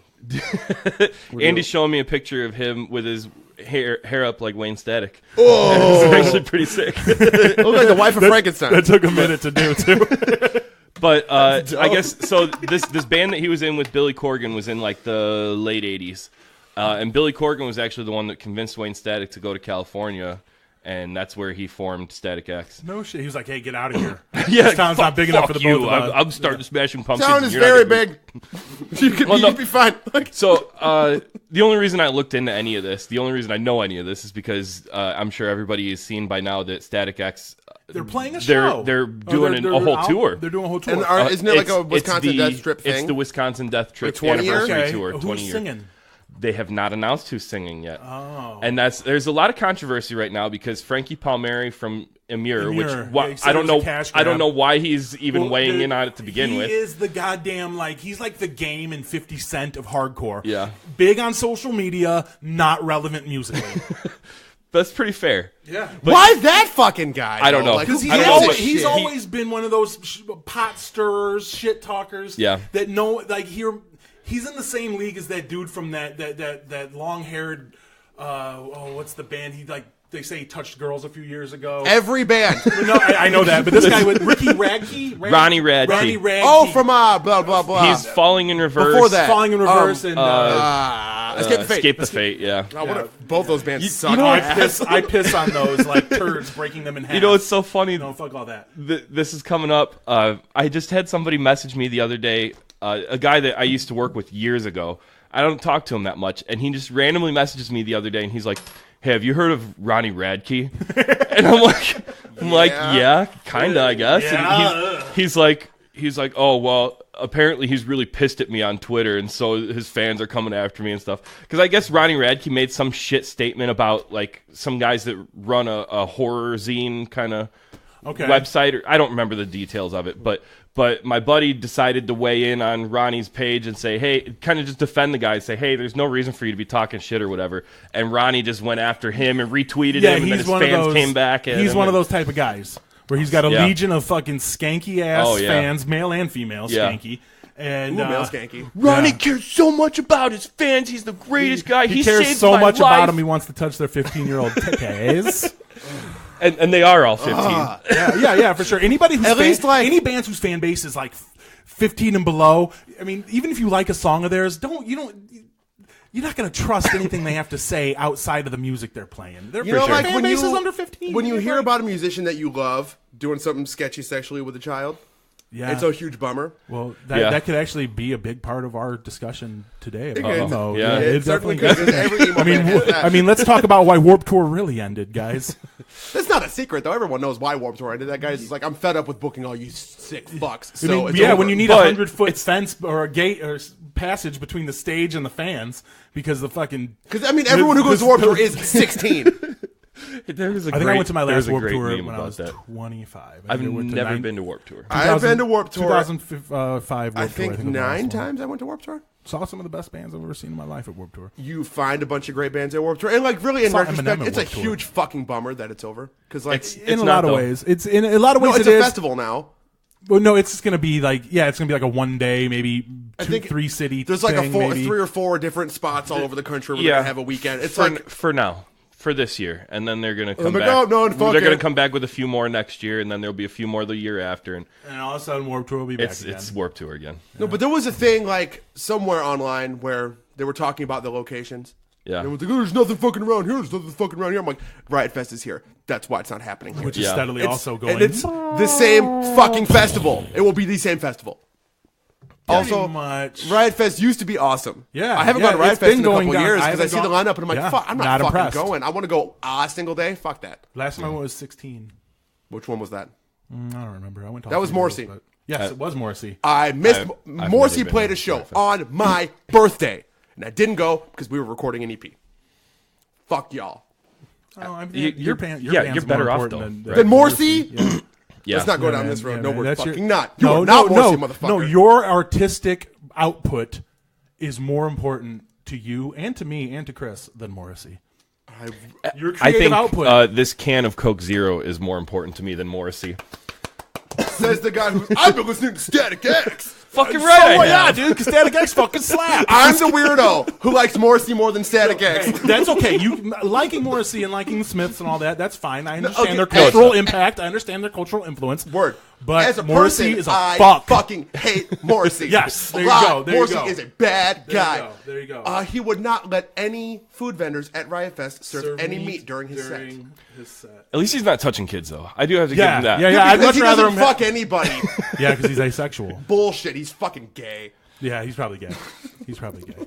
Andy's showing me a picture of him with his hair up like Wayne Static. Oh, it's actually pretty sick. Look like the wife of Frankenstein. That took a minute to do too. But I guess so. This band that he was in with Billy Corgan was in like the late '80s, and Billy Corgan was actually the one that convinced Wayne Static to go to California. And that's where he formed Static X. No shit. He was like, "Hey, get out of here. Yeah, this town's not big enough for the both of us." I'm starting Smashing Pumpkins. Town is very big. You could be fine. So the only reason I looked into any of this, the only reason I know any of this, is because I'm sure everybody has seen by now that Static X. They're playing a show. They're doing a whole tour. They're doing a whole tour. And isn't it like a Wisconsin Death Trip thing? It's the Wisconsin Death Trip 20 anniversary tour. Who's 20 years. singing? They have not announced who's singing yet. Oh. And there's a lot of controversy right now because Frankie Palmieri from Emmure, which I don't know why he's even weighing in on it to begin with. He is the goddamn, like, he's like the Game and 50 Cent of hardcore. Yeah. Big on social media, not relevant musically. That's pretty fair. Yeah. Why that fucking guy? I don't know. Because he's always been one of those pot stirrers, shit talkers. Yeah. That he's in the same league as that dude from that long haired. What's the band? They say he touched girls a few years ago. Every band. No, I know that, but this guy with Ricky Radke? Ronnie Radke. Ronnie Radke. Oh, from blah blah blah. He's Falling in Reverse. Before that, Falling in Reverse and Escape the Fate. Yeah. Both those bands suck. You know, I piss on those like turds, breaking them in half. You know, it's so funny. No, fuck all that. This is coming up. I just had somebody message me the other day. A guy that I used to work with years ago. I don't talk to him that much, and he just randomly messages me the other day, and he's like, "Hey, have you heard of Ronnie Radke?" And I'm like, yeah, kinda, I guess. Yeah. And he's like, oh well, apparently he's really pissed at me on Twitter, and so his fans are coming after me and stuff. Because I guess Ronnie Radke made some shit statement about like some guys that run a horror zine kind of website, or I don't remember the details of it, but my buddy decided to weigh in on Ronnie's page and say, hey, kind of just defend the guy and say, hey, there's no reason for you to be talking shit or whatever. And Ronnie just went after him and retweeted him, and then his fans came back. He's one of those type of guys where he's got a legion of fucking skanky ass fans, male and female skanky. And male skanky. Ronnie cares so much about his fans. He's the greatest guy. He cares saved so my much life. about him. He wants to touch their 15-year-old titties. And they are all 15. Yeah, for sure. Anybody who's any bands whose fan base is like 15 and below. I mean, even if you like a song of theirs, you're not going to trust anything they have to say outside of the music they're playing. Their fan base is under 15. When you hear about a musician that you love doing something sketchy sexually with a child, it's a huge bummer. Well, that could actually be a big part of our discussion today. About it definitely could. I mean, let's talk about why Warped Tour really ended, guys. That's not a secret, though. Everyone knows why Warped Tour ended. That guy's like, I'm fed up with booking all you sick fucks. So when you need a 100-foot fence or a gate or passage between the stage and the fans because the fucking... Because, I mean, everyone who goes to Warped Tour is 16. I went to my last Warped Tour when I was 25. I've never been to Warped Tour. I've been to Warped Tour. 2005 Warped I think Tour. 9 times I went to Warped Tour. Saw some of the best bands I've ever seen in my life at Warped Tour. You find a bunch of great bands at Warped Tour, and like really in retrospect, it's a huge fucking bummer that it's over. Because like in a lot of ways, it's a festival now. Well, no, it's just gonna be like it's gonna be like a 1 day, maybe 3 city. There's like 3 or 4 different spots all over the country. We're gonna have a weekend. It's for now. For this year, and then they're going to come back. They're going to come back with a few more next year, and then there'll be a few more the year after, and all of a sudden Warped Tour will be back again. It's Warped Tour again. No, but there was a thing like somewhere online where they were talking about the locations. Yeah. Everyone's like, oh, there's nothing fucking around here. There's nothing fucking around here. I'm like, Riot Fest is here. That's why it's not happening here. Which is steadily also going. And it's the same fucking festival. It will be the same festival. Also, Riot Fest used to be awesome. Yeah. I haven't gone to Riot Fest in a couple down. years because I see the lineup and I'm like, fuck, I'm not fucking impressed. going. I want to go a single day. Fuck that. Last time I went was 16. Which one was that? I don't remember. I went to that was Morrissey. Yes, it was Morrissey. I missed. Morrissey played a show on my birthday, and I didn't go because we were recording an EP. Fuck y'all. Oh, I mean, you're band's better more off important though. Than Morrissey? Yeah. Let's not go Yeah, down man. this road. Yeah, No, man. we're That's fucking not. You are not Morrissey, motherfucker. No, your artistic output is more important to you and to me and to Chris than Morrissey. Your I creative think output. this can of Coke Zero is more important to me than Morrissey. Says the guy who's I've been listening to Static X. Fucking right, yeah, dude, because Static X fucking slaps. I'm the weirdo who likes Morrissey more than Static X. That's okay. You liking Morrissey and liking the Smiths and all that, that's fine. I understand okay. their cultural impact. I understand their cultural influence. Word. But As a Morrissey person, is a I fuck. fucking hate Morrissey. Yes, there you Lot. go. There Morrissey you go. is a bad guy. There you go. He would not let any food vendors at Riot Fest serve any meat during his set. At least he's not touching kids, though. I do have to give him that. Yeah, I'd Because much he rather doesn't him fuck anybody. Yeah, because he's asexual. Bullshit. He's fucking gay. Yeah, he's probably gay. He's probably gay.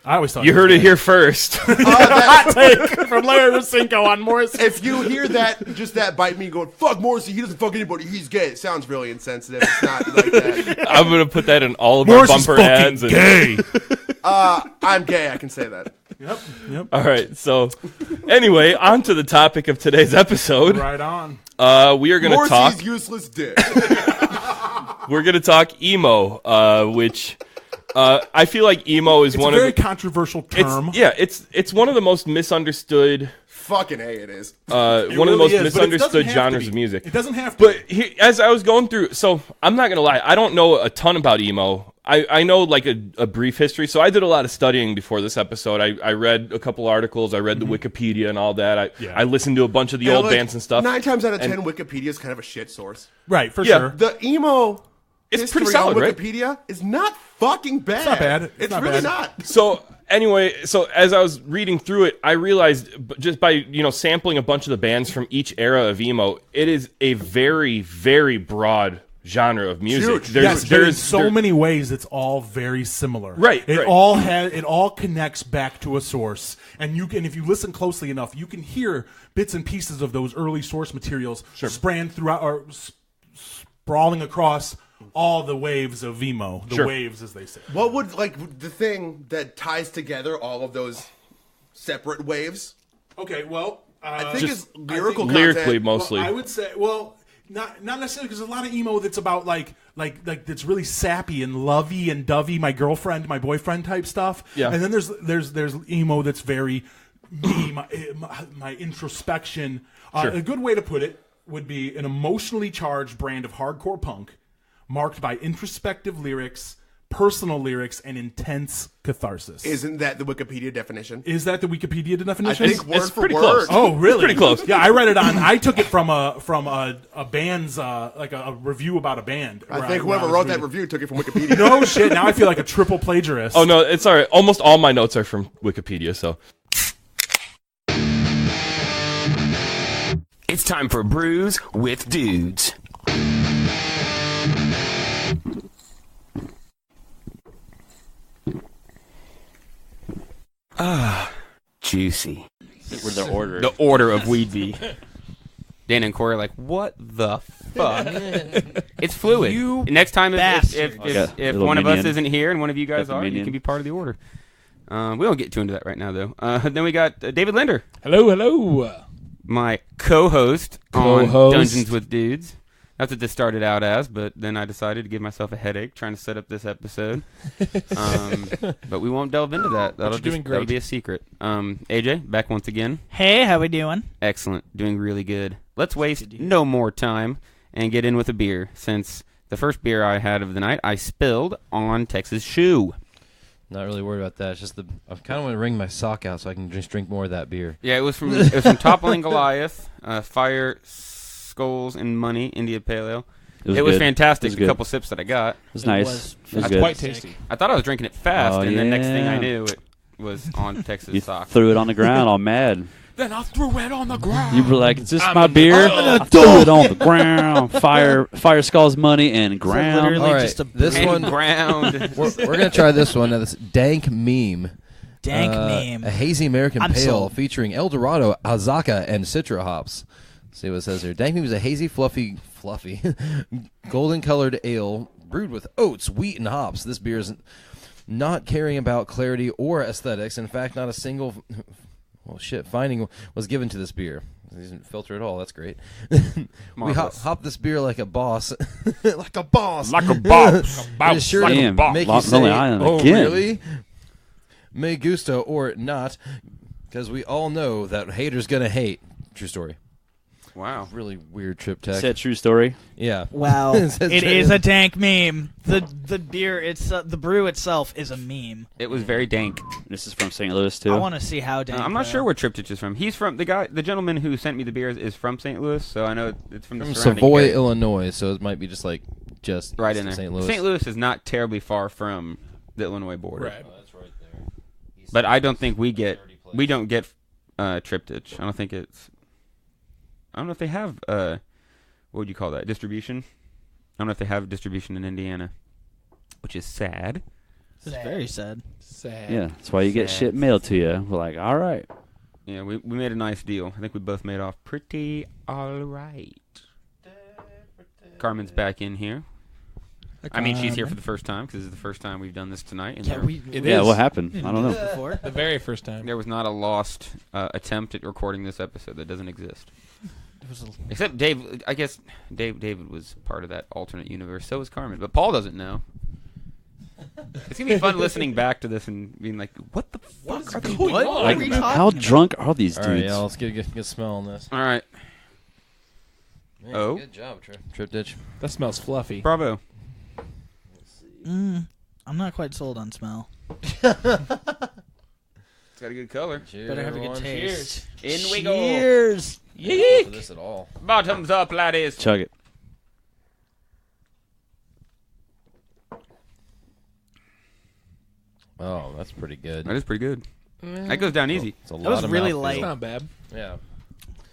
I always thought You he was heard gay. it here first. Hot take from Larry Rosinko on Morrissey. If you hear that, just that bite me going, fuck Morrissey, he doesn't fuck anybody, he's gay. It sounds really insensitive. It's not like that. I'm going to put that in all of Morrissey's our bumper fucking ads. And gay. I'm gay, I can say that. Yep. All right, so anyway, on to the topic of today's episode. Right on. We are going to talk. Morrissey's useless dick. We're going to talk emo, which I feel like emo is It's one a very of the, controversial term. It's one of the most misunderstood. Fucking A, it is. One of the really most is, but it doesn't misunderstood have to genres be. of music. It doesn't have to. But as I was going through, so I'm not gonna lie, I don't know a ton about emo. I know like a brief history, so I did a lot of studying before this episode. I read a couple articles, I read the Wikipedia and all that. I listened to a bunch of the old like, bands and stuff. 9 times out of 10, And- Wikipedia is kind of a shit source. Right, for Yeah. sure. The emo It's history pretty solid, on right? Wikipedia is not fucking bad. It's not bad. It's not really bad. not. So anyway, so as I was reading through it, I realized just by sampling a bunch of the bands from each era of emo, it is a very, very broad genre of music. Huge. There's so many ways it's all very similar. Right, It right. all connects back to a source, and you can, if you listen closely enough, you can hear bits and pieces of those early source materials spraying throughout or sprawling across all the waves of emo. The waves, as they say. What would, like, the thing that ties together all of those separate waves? Okay, well, I think Just is lyrical lyrically content. mostly. I would say, not necessarily, because there's a lot of emo that's about like that's really sappy and lovey and dovey, my girlfriend, my boyfriend type stuff. Yeah. And then there's emo that's very me, my introspection. Sure. A good way to put it would be an emotionally charged brand of hardcore punk, marked by introspective lyrics, personal lyrics, and intense catharsis. Isn't that the Wikipedia definition? Is that the Wikipedia definition? I think word for pretty word. close. Oh, really? Pretty close. Yeah, I read it on. I took it from a band's like a review about a band. I think whoever wrote that review took it from Wikipedia. No shit. Now I feel like a triple plagiarist. Oh no, it's all right. Almost all my notes are from Wikipedia, so. It's time for Brews with Dudes. Juicy. Were the order. The order of weed bee. Dan and Corey are like, what the fuck? It's fluid. You Next time, if bastard. if Little one of us minion. isn't here and one of you guys Got the are, you minion. can be part of the order. We don't get too into that right now, though. Then we got David Linder. Hello. My co-host on Dungeons with Dudes. That's what this started out as, but then I decided to give myself a headache trying to set up this episode. But we won't delve into that. That'll be a secret. AJ, back once again. Hey, how we doing? Excellent. Doing really good. Let's waste no more time and get in with a beer, since the first beer I had of the night I spilled on Texas Shoe. Not really worried about that. It's just I kind of want to wring my sock out so I can just drink more of that beer. Yeah, it was from Toppling Goliath, Fire, Skulls, and Money, India Pale Ale. It was good. fantastic. It was The good. couple sips that I got. It was nice. It was That's good. quite tasty. I thought I was drinking it fast, Oh, and the next thing I yeah. knew, it was on Texas You sock. threw it on the ground all mad. Then I threw it on the ground. You were like, "Is this I'm my an beer?" adult. I threw it on the ground. Fire Skull's money and ground. All right, this one ground. We're gonna try this one. This dank meme. Dank meme. A hazy American I'm pale sold. featuring Eldorado, Azaka, and Citra hops. Let's see what it says here. Dank meme is a hazy, fluffy, golden-colored ale brewed with oats, wheat, and hops. This beer is not caring about clarity or aesthetics. In fact, not a single finding was given to this beer. It doesn't filter at all. That's great. We hop this beer like a boss. Like a boss. Like a boss. It is sure like to a boss. make you Lost say, Lonely Island oh, again." really? Me gusta or not, because we all know that haters gonna hate. True story. Wow. Really weird trip tech. Said true story. Yeah. Wow, It it is a dank meme. The beer, the brew itself is a meme. It was very dank. This is from St. Louis too. I want to see how dank. I'm not sure where Triptych is from. He's from the gentleman who sent me the beers is from St. Louis, so I know it's from the surrounding Savoy, area. Illinois. So it might be just right east in of there. St. Louis. St. Louis is not terribly far from the Illinois border. Right. That's right there. But I don't think we don't get Triptych. I don't think it's. I don't know if they have what would you call that, distribution? I don't know if they have distribution in Indiana, which is sad. It's very sad. Sad. Yeah, that's why you get shit mailed to you. We're like, all right. Yeah, we made a nice deal. I think we both made off pretty all right. Carmen's back in here. I mean, she's here for the first time because this is the first time we've done this tonight. And What happened? I don't know. Before. The very first time. There was not a lost attempt at recording this episode that doesn't exist. Except Dave. I guess David was part of that alternate universe. So was Carmen, but Paul doesn't know. It's gonna be fun listening back to this and being like, "What the fuck are they doing? Like, how drunk are these dudes? All right, yeah, let's get a smell on this. All right. Man, good job, Triptych. That smells fluffy. Bravo. I'm not quite sold on smell. It's got a good color. Cheers, Better have a everyone. good taste. In we go. Cheers. Not for this at all. Bottoms up, laddies. Chug it. Oh, that's pretty good. That is pretty good. That goes down easy. It's a That lot was of really mouthfeel. light. It's not bad. Yeah.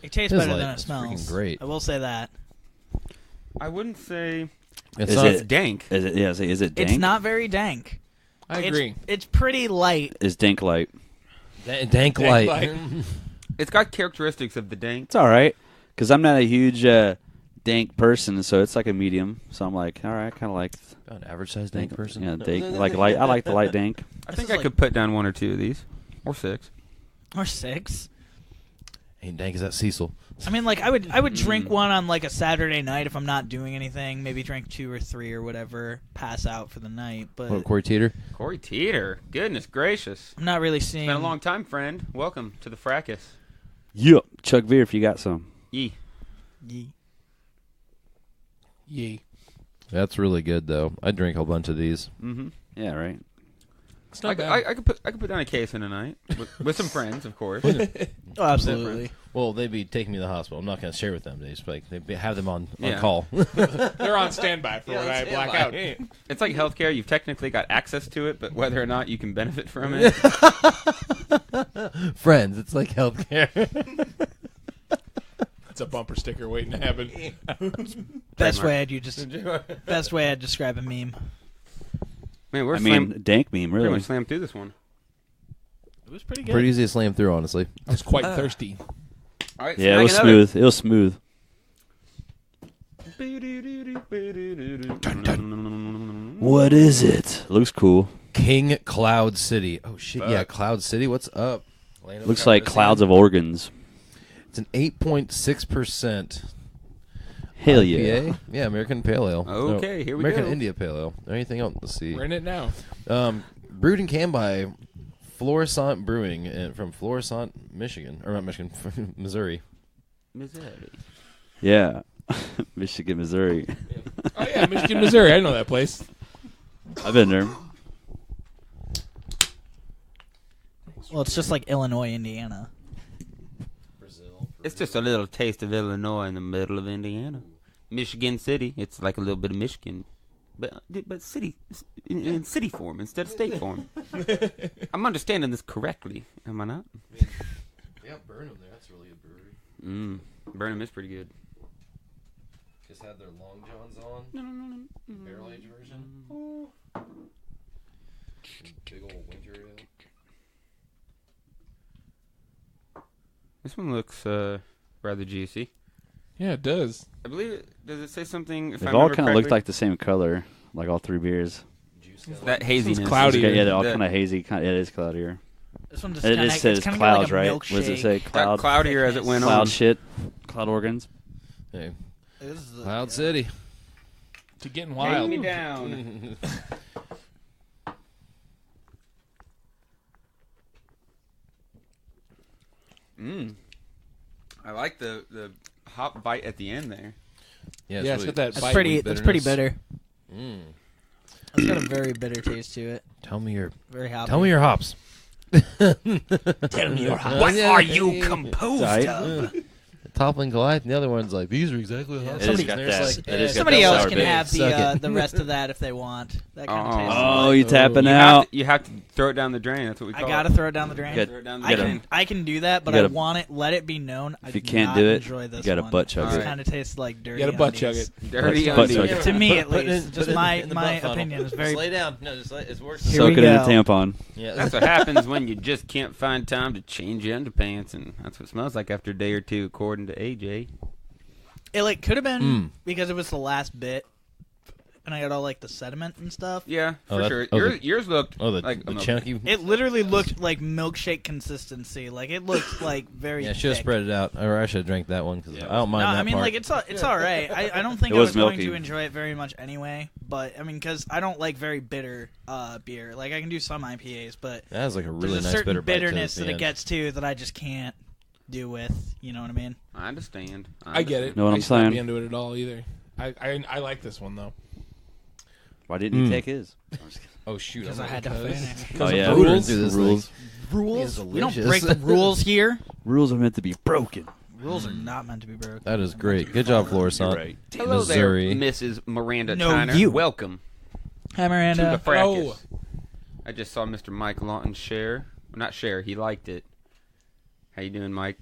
It tastes It is better light. than it It's smells. freaking great. I will say that. I wouldn't say It's it's dank. Is it? Yeah. Is it dank? It's not very dank. I agree. It's pretty light. Is dank light? Dank light. It's got characteristics of the dank. It's all right because I'm not a huge dank person, so it's like a medium. So I'm like, all right, kind of like An average sized dank person. Yeah, dank like light. I like the light dank. I think I could put down 1 or 2 of these, or 6. Or 6. Ain't dank as that Cecil. I mean, like I would drink one on like a Saturday night if I'm not doing anything. Maybe drink 2 or 3 or whatever. Pass out for the night. But What, Corey Teeter? Corey Teeter. Goodness gracious. I'm not really seeing. It's been a long time, friend. Welcome to the fracas. Yup. Chug beer if you got some. Yee. Yee. That's really good though. I drink a whole bunch of these. Mm-hmm. Yeah. Right. It's not I bad. could put down a case in a night with some friends, of course. Oh, absolutely. Well, they'd be taking me to the hospital. I'm not going to share with them. They just like they have them on Yeah. call. They're on standby for when I black out. It's like healthcare. You've technically got access to it, but whether or not you can benefit from it. Friends, it's like healthcare. It's a bumper sticker waiting to happen. Best way I'd describe a meme. Man, we're dank meme, Pretty really. much slammed through this one. It was pretty good. Pretty easy to slam through, honestly. I was quite thirsty. All right, Yeah, it was smooth. It was smooth. What is it? Looks cool. King Cloud City. Oh shit! Yeah, Cloud City. What's up? Land of Looks like Calrissian. clouds of organs. It's an 8.6%. Hell IPA. yeah. Yeah, American Pale Ale. Okay, here we American go. India Pale Ale. Anything else? Let's see. We're in it now. Brewed and canned by Florissant Brewing from Florissant, Michigan. Or not Michigan, from Missouri. Missouri. Yeah. Michigan, Missouri. Oh yeah, Michigan, Missouri. I know that place. I've been there. Well, it's just like Illinois, Indiana. It's just a little taste of Illinois in the middle of Indiana. Michigan City. It's like a little bit of Michigan, but city in city form instead of state form. I'm understanding this correctly, am I not? Yeah, Burnham there. That's really a brewery. Burnham is pretty good. Just had their Long Johns on. Barrel age version. Big old winter ale. This one looks rather juicy. Yeah, it does. I believe does it say something? If They've I all kind of looked like the same color, like all three beers. That haziness. It's cloudy. Yeah, they're all kind of hazy. It is cloudier. This one just it kinda, says it's clouds, like a right? What does it say? Got cloudier as it went cloud on. shit. Cloud organs. Hey. Cloud City. To getting wild. Hang me down. I like the hop bite at the end there. Yeah, Yeah, it's got that That's bite pretty. with That's pretty bitter. Mm. It's got a very bitter taste to it. Tell me your Very hoppy. Tell me your hops. Tell me your hops. What are you composed of? Toppling Goliath, and the other one's like, these are exactly how Somebody else can have the rest of that if they want. That kind of taste. Oh, you tapping out? You have to throw it down the drain. That's what we call it. I gotta throw it down the drain. Throw it down the drain. I can do that, but I want it. Let it be known. If you can't do it, you gotta butt chug it. It kind of tastes like dirty. You gotta butt chug it. Dirty butt chug it. To me, at least, just my opinion is very. Just lay down. No, just it's worse. Soak it in a tampon. Yeah, that's what happens when you just can't find time to change your underpants, and that's what it smells like after a day or two, according to AJ. It could have been because it was the last bit, and I got all the sediment and stuff. Yeah, for sure. Yours looked like the chunky. It literally looked like milkshake consistency. It looked very. Yeah, I should have thick. spread it out, or I should have drank that one because I don't mind No, that I mean part. it's all right. I don't think It I was was going milky. to enjoy it very much anyway. But I mean, because I don't like very bitter beer. I can do some IPAs, but That has a really there's a nice certain bitter bite to it at bitterness the that it end. gets to that I just can't do with. You know what I mean? I understand. I get it. Know what I I'm used to not saying? be into it at all either. I like this one though. Why didn't he take his? Oh shoot! Because I had to finish. Oh yeah, rules. rules. Rules. We don't break the rules here. Rules are meant to be broken. Rules are not meant to be broken. That is great. Good job, Florissant. Right. Hello Missouri. there, Mrs. Miranda No, Tyner. you. Welcome Hi, to Miranda. the fracas. I just saw Mr. Mike Lawton share. Well, not share. He liked it. How you doing, Mike?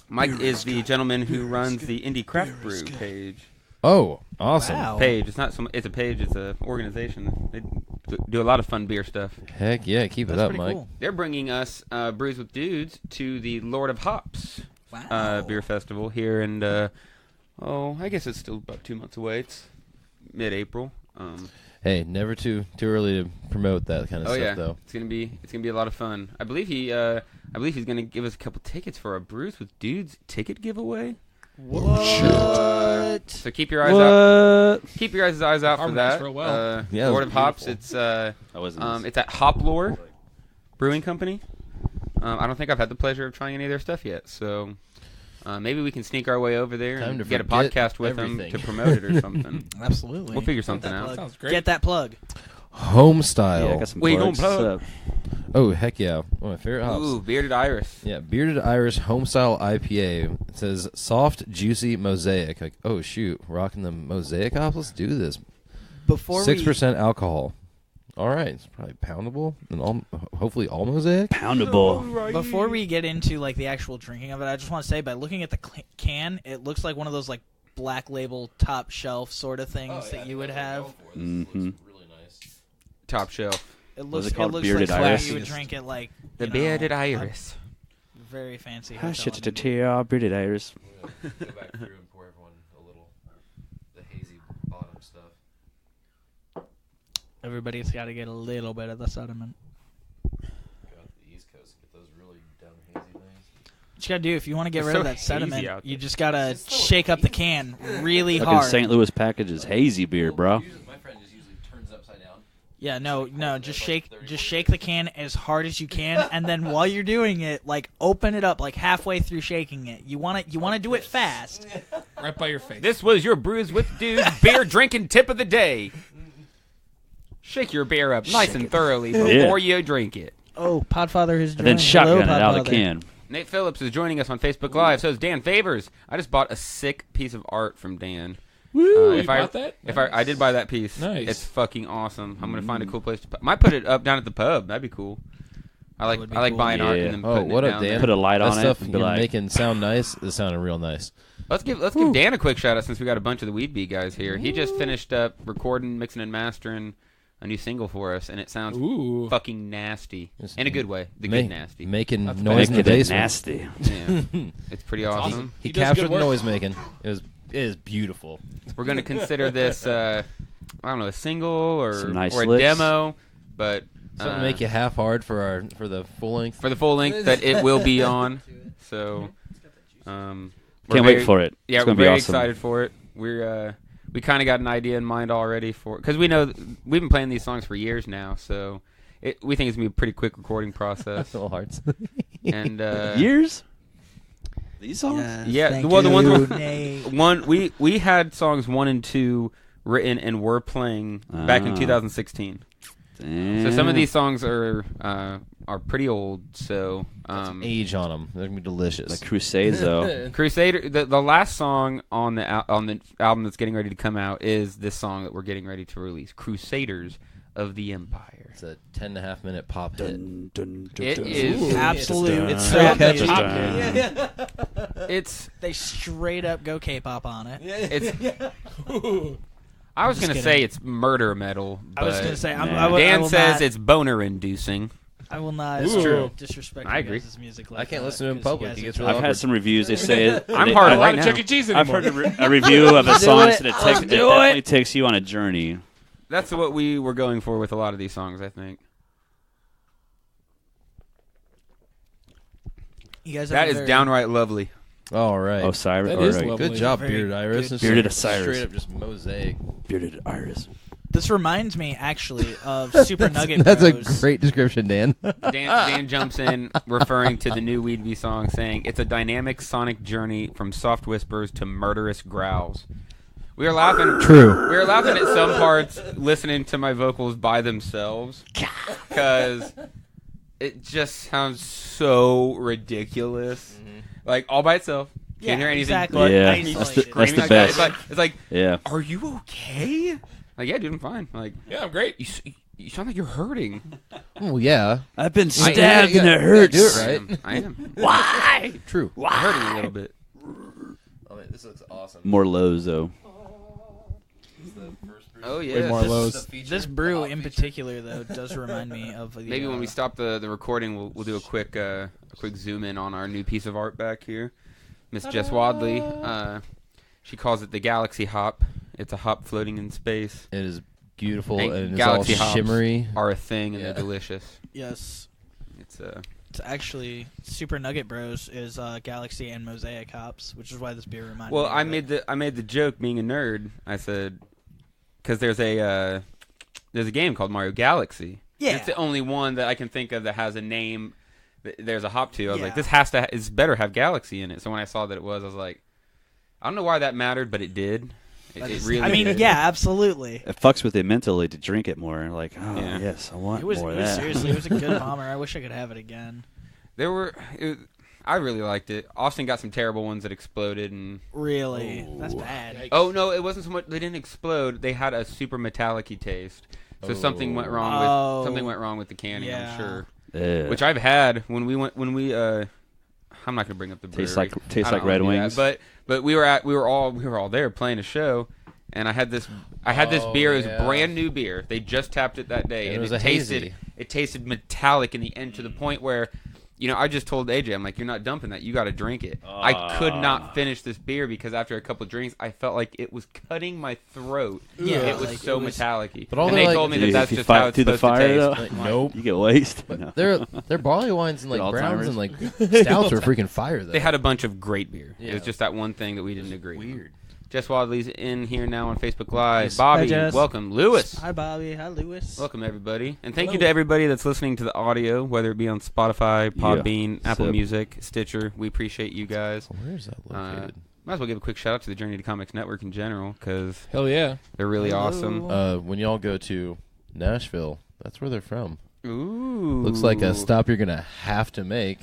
Mike is the gentleman who runs the Indie Craft Brew page. Oh, awesome! Wow. Page. It's not some. It's a page. It's an organization. They do a lot of fun beer stuff. Heck yeah, keep it up, pretty Mike. cool. They're bringing us Brews with Dudes to the Lord of Hops beer festival here, and I guess it's still about 2 months away. It's mid-April. Hey, never too early to promote that kind of stuff, though. It's gonna be a lot of fun. I believe he's gonna give us a couple tickets for a Brews with Dudes ticket giveaway. What? So keep your eyes out. Keep your eyes out for Harmonized that. real well. Yeah, Lord it of was Hops. beautiful. It's at Hop Lore Brewing Company. I don't think I've had the pleasure of trying any of their stuff yet, so maybe we can sneak our way over there Time and to get a forget podcast with them everything. to promote it or something. Absolutely. We'll figure something out. Sounds great. Get that plug. Home style. Yeah, I got some We gon' plugs. plug. Oh heck yeah! One of my favorite hops. Ooh, Bearded Iris. Yeah, Bearded Irish Homestyle IPA. It says soft, juicy mosaic. Like, oh shoot, rocking the mosaic hops. Let's do this. Before 6% alcohol. All right, it's probably poundable and hopefully all mosaic. Poundable. Before we get into the actual drinking of it, I just want to say by looking at the can, it looks like one of those black label top shelf sort of things that you would have. Mm-hmm. Really nice. Top shelf. It looks, it called? looks Bearded like Iris? you would drink it The Bearded Iris. very fancy. Ah, hotel shit, in to Bearded Iris. Go back through and pour everyone a little the hazy bottom stuff. Everybody's got to get a little bit of the sediment. Go out to the East Coast, get those really dumb hazy things. What you got to do if you want to get It's rid so of that hazy sediment, out you there. just got to shake up the can really Fucking hard. St. Louis packages hazy beer, bro. My friend just usually turns upside down. Yeah, no, just shake the can as hard as you can, and then while you're doing it, open it up halfway through shaking it. You want to do it fast. Right by your face. This was your Brews with Dudes beer drinking tip of the day. Shake your beer up nice and thoroughly before you drink it. Oh, Podfather has joined. And then shotgun it Hello, out of the Podfather. can. Nate Phillips is joining us on Facebook Live. So is Dan Favors. I just bought a sick piece of art from Dan. Woo! You bought that? If I did buy that piece, Nice. it's fucking awesome. I'm gonna find a cool place to. Might put it up down at the pub. That'd be cool. I like buying art and then putting what it up, down Dan? there. Put a light that on it stuff and be you're like- making sound nice. It sounded real nice. Let's give Dan a quick shout out since we got a bunch of the Weed Bee guys here. He just finished up recording, mixing, and mastering a new single for us, and it sounds fucking nasty in a good way. The good nasty, making noise in the basement. Nasty. Yeah, it's pretty awesome. He captured the noise making. It is beautiful. We're gonna consider this, I don't know, a single or Some nice or a licks. demo, but Something to make you half hard for the full length. For the full length that it will be on. So, Can't wait for it. Yeah, It's we're gonna be very awesome. excited for it. We kind of got an idea in mind already because we know we've been playing these songs for years now, so we think it's gonna be a pretty quick recording process. Little hearts. And years. These songs? Yeah. Well, the ones we had songs 1 and 2 written and were playing back in 2016. So some of these songs are pretty old. So age on them. They're gonna be delicious. Like Crusades, though. Crusader. The last song on the album that's getting ready to come out is this song that we're getting ready to release, Crusaders of the Empire. It's a 10.5 minute pop hit. It is absolute. It's so catchy. It's they straight up go K-pop on it. It's. I was Just gonna kidding. say it's murder metal. I was but gonna say, I Dan will says not- it's boner inducing. I will not It's true. disrespect I you agree. guys' music like I can't that, listen to him in 'cause you public. guys He are gets too- real I've had some reviews. They say I'm hard I've- right now. Chuck E. Cheese I've anymore. heard a review of a Let's song do that it. it Let's takes, do definitely it. takes you on a journey. That's what we were going for with a lot of these songs, I think. You guys That have a is very- downright lovely. All right. Osiris. That all is right. lovely. Good job, Very Bearded Iris. good. It's Bearded just Osiris. Straight up just mosaic. Bearded Iris. This reminds me actually of Super Nugget That's Bros. a great description, Dan. Dan jumps in, referring to the new Weed Bee song, saying it's a dynamic sonic journey from soft whispers to murderous growls. We were laughing. True. We were laughing at some parts, listening to my vocals by themselves, because it just sounds so ridiculous. Like all by itself. Can't hear anything. Exactly. But Yeah, me that's the screaming like best. that. It's like, Yeah. are you okay? Like, yeah, dude, I'm fine. Like, Yeah, I'm great. you sound like you're hurting. Oh yeah. I've been I- stabbed yeah, and yeah, it hurts. do it right. I am. Why? True. I'm hurting a little bit. Oh, man, this looks awesome. More lows though. Oh yeah. Way more lows. This brew in particular, though, does remind me of the, Maybe when we stop the recording, we'll do a quick zoom in on our new piece of art back here. Miss Jess Wadley. She calls it the Galaxy Hop. It's a hop floating in space. It is beautiful And and it's Galaxy all hops shimmery. are a thing and they're delicious. Yes. It's It's actually Super Nugget Bros is Galaxy and Mosaic hops, which is why this beer reminded well, me. I made the joke being a nerd. I said because there's a game called Mario Galaxy. Yeah. It's the only one that I can think of that has a name. There's a hop to. I was like, Yeah. this it's better have Galaxy in it. So when I saw that it was, I was like, I don't know why that mattered, but it did. It really. I mean, did. yeah, absolutely. It fucks with you mentally to drink it more. Like, oh Yeah. yes, I want It was, more of it was that. seriously, it was a good bomber. I wish I could have it again. I really liked it. Austin got some terrible ones that exploded and. Really, that's bad. Oh no, it wasn't so much. They didn't explode. They had a super metallic-y taste. So something went wrong Oh. with something went wrong with the canning. Yeah. I'm sure. Yeah. Which I've had when we. I'm not gonna bring up the brewery. Tastes like I don't Red wanna do Wings. that. But we were all there playing a show, and I had this beer. It was yeah. brand new beer. They just tapped it that day, And and it was it a tasted hazy. it tasted metallic in the end to the point where. I just told AJ, I'm like, you're not dumping that. You got to drink it. I could not finish this beer because after a couple drinks, I felt like it was cutting my throat. Yeah, it was like, so it was- metallic-y. But all And they're they like- told me Dude, that that's if you just how fight it's through the supposed to fire, taste. though, Nope. you get wasted. But No. their barley wines and like Get browns Alzheimer's. and like stouts are freaking fire though. They had a bunch of great beer. It Yeah. was just that one thing that we didn't agree. weird. Jess Wadley's in here now on Facebook Live. Yes. Bobby, Hi, Jess. welcome. Lewis, Hi, Bobby. Hi, Lewis. welcome everybody. And thank you to everybody that's listening to the audio, whether it be on Spotify, Podbean, Apple Sip. Music, Stitcher. We appreciate you guys. Where is that located? Might as well give a quick shout out to the Journey to Comics Network in general because Hell yeah. they're really Hello. awesome. When y'all go to Nashville, that's where they're from. Ooh, Looks like a stop you're gonna have to make.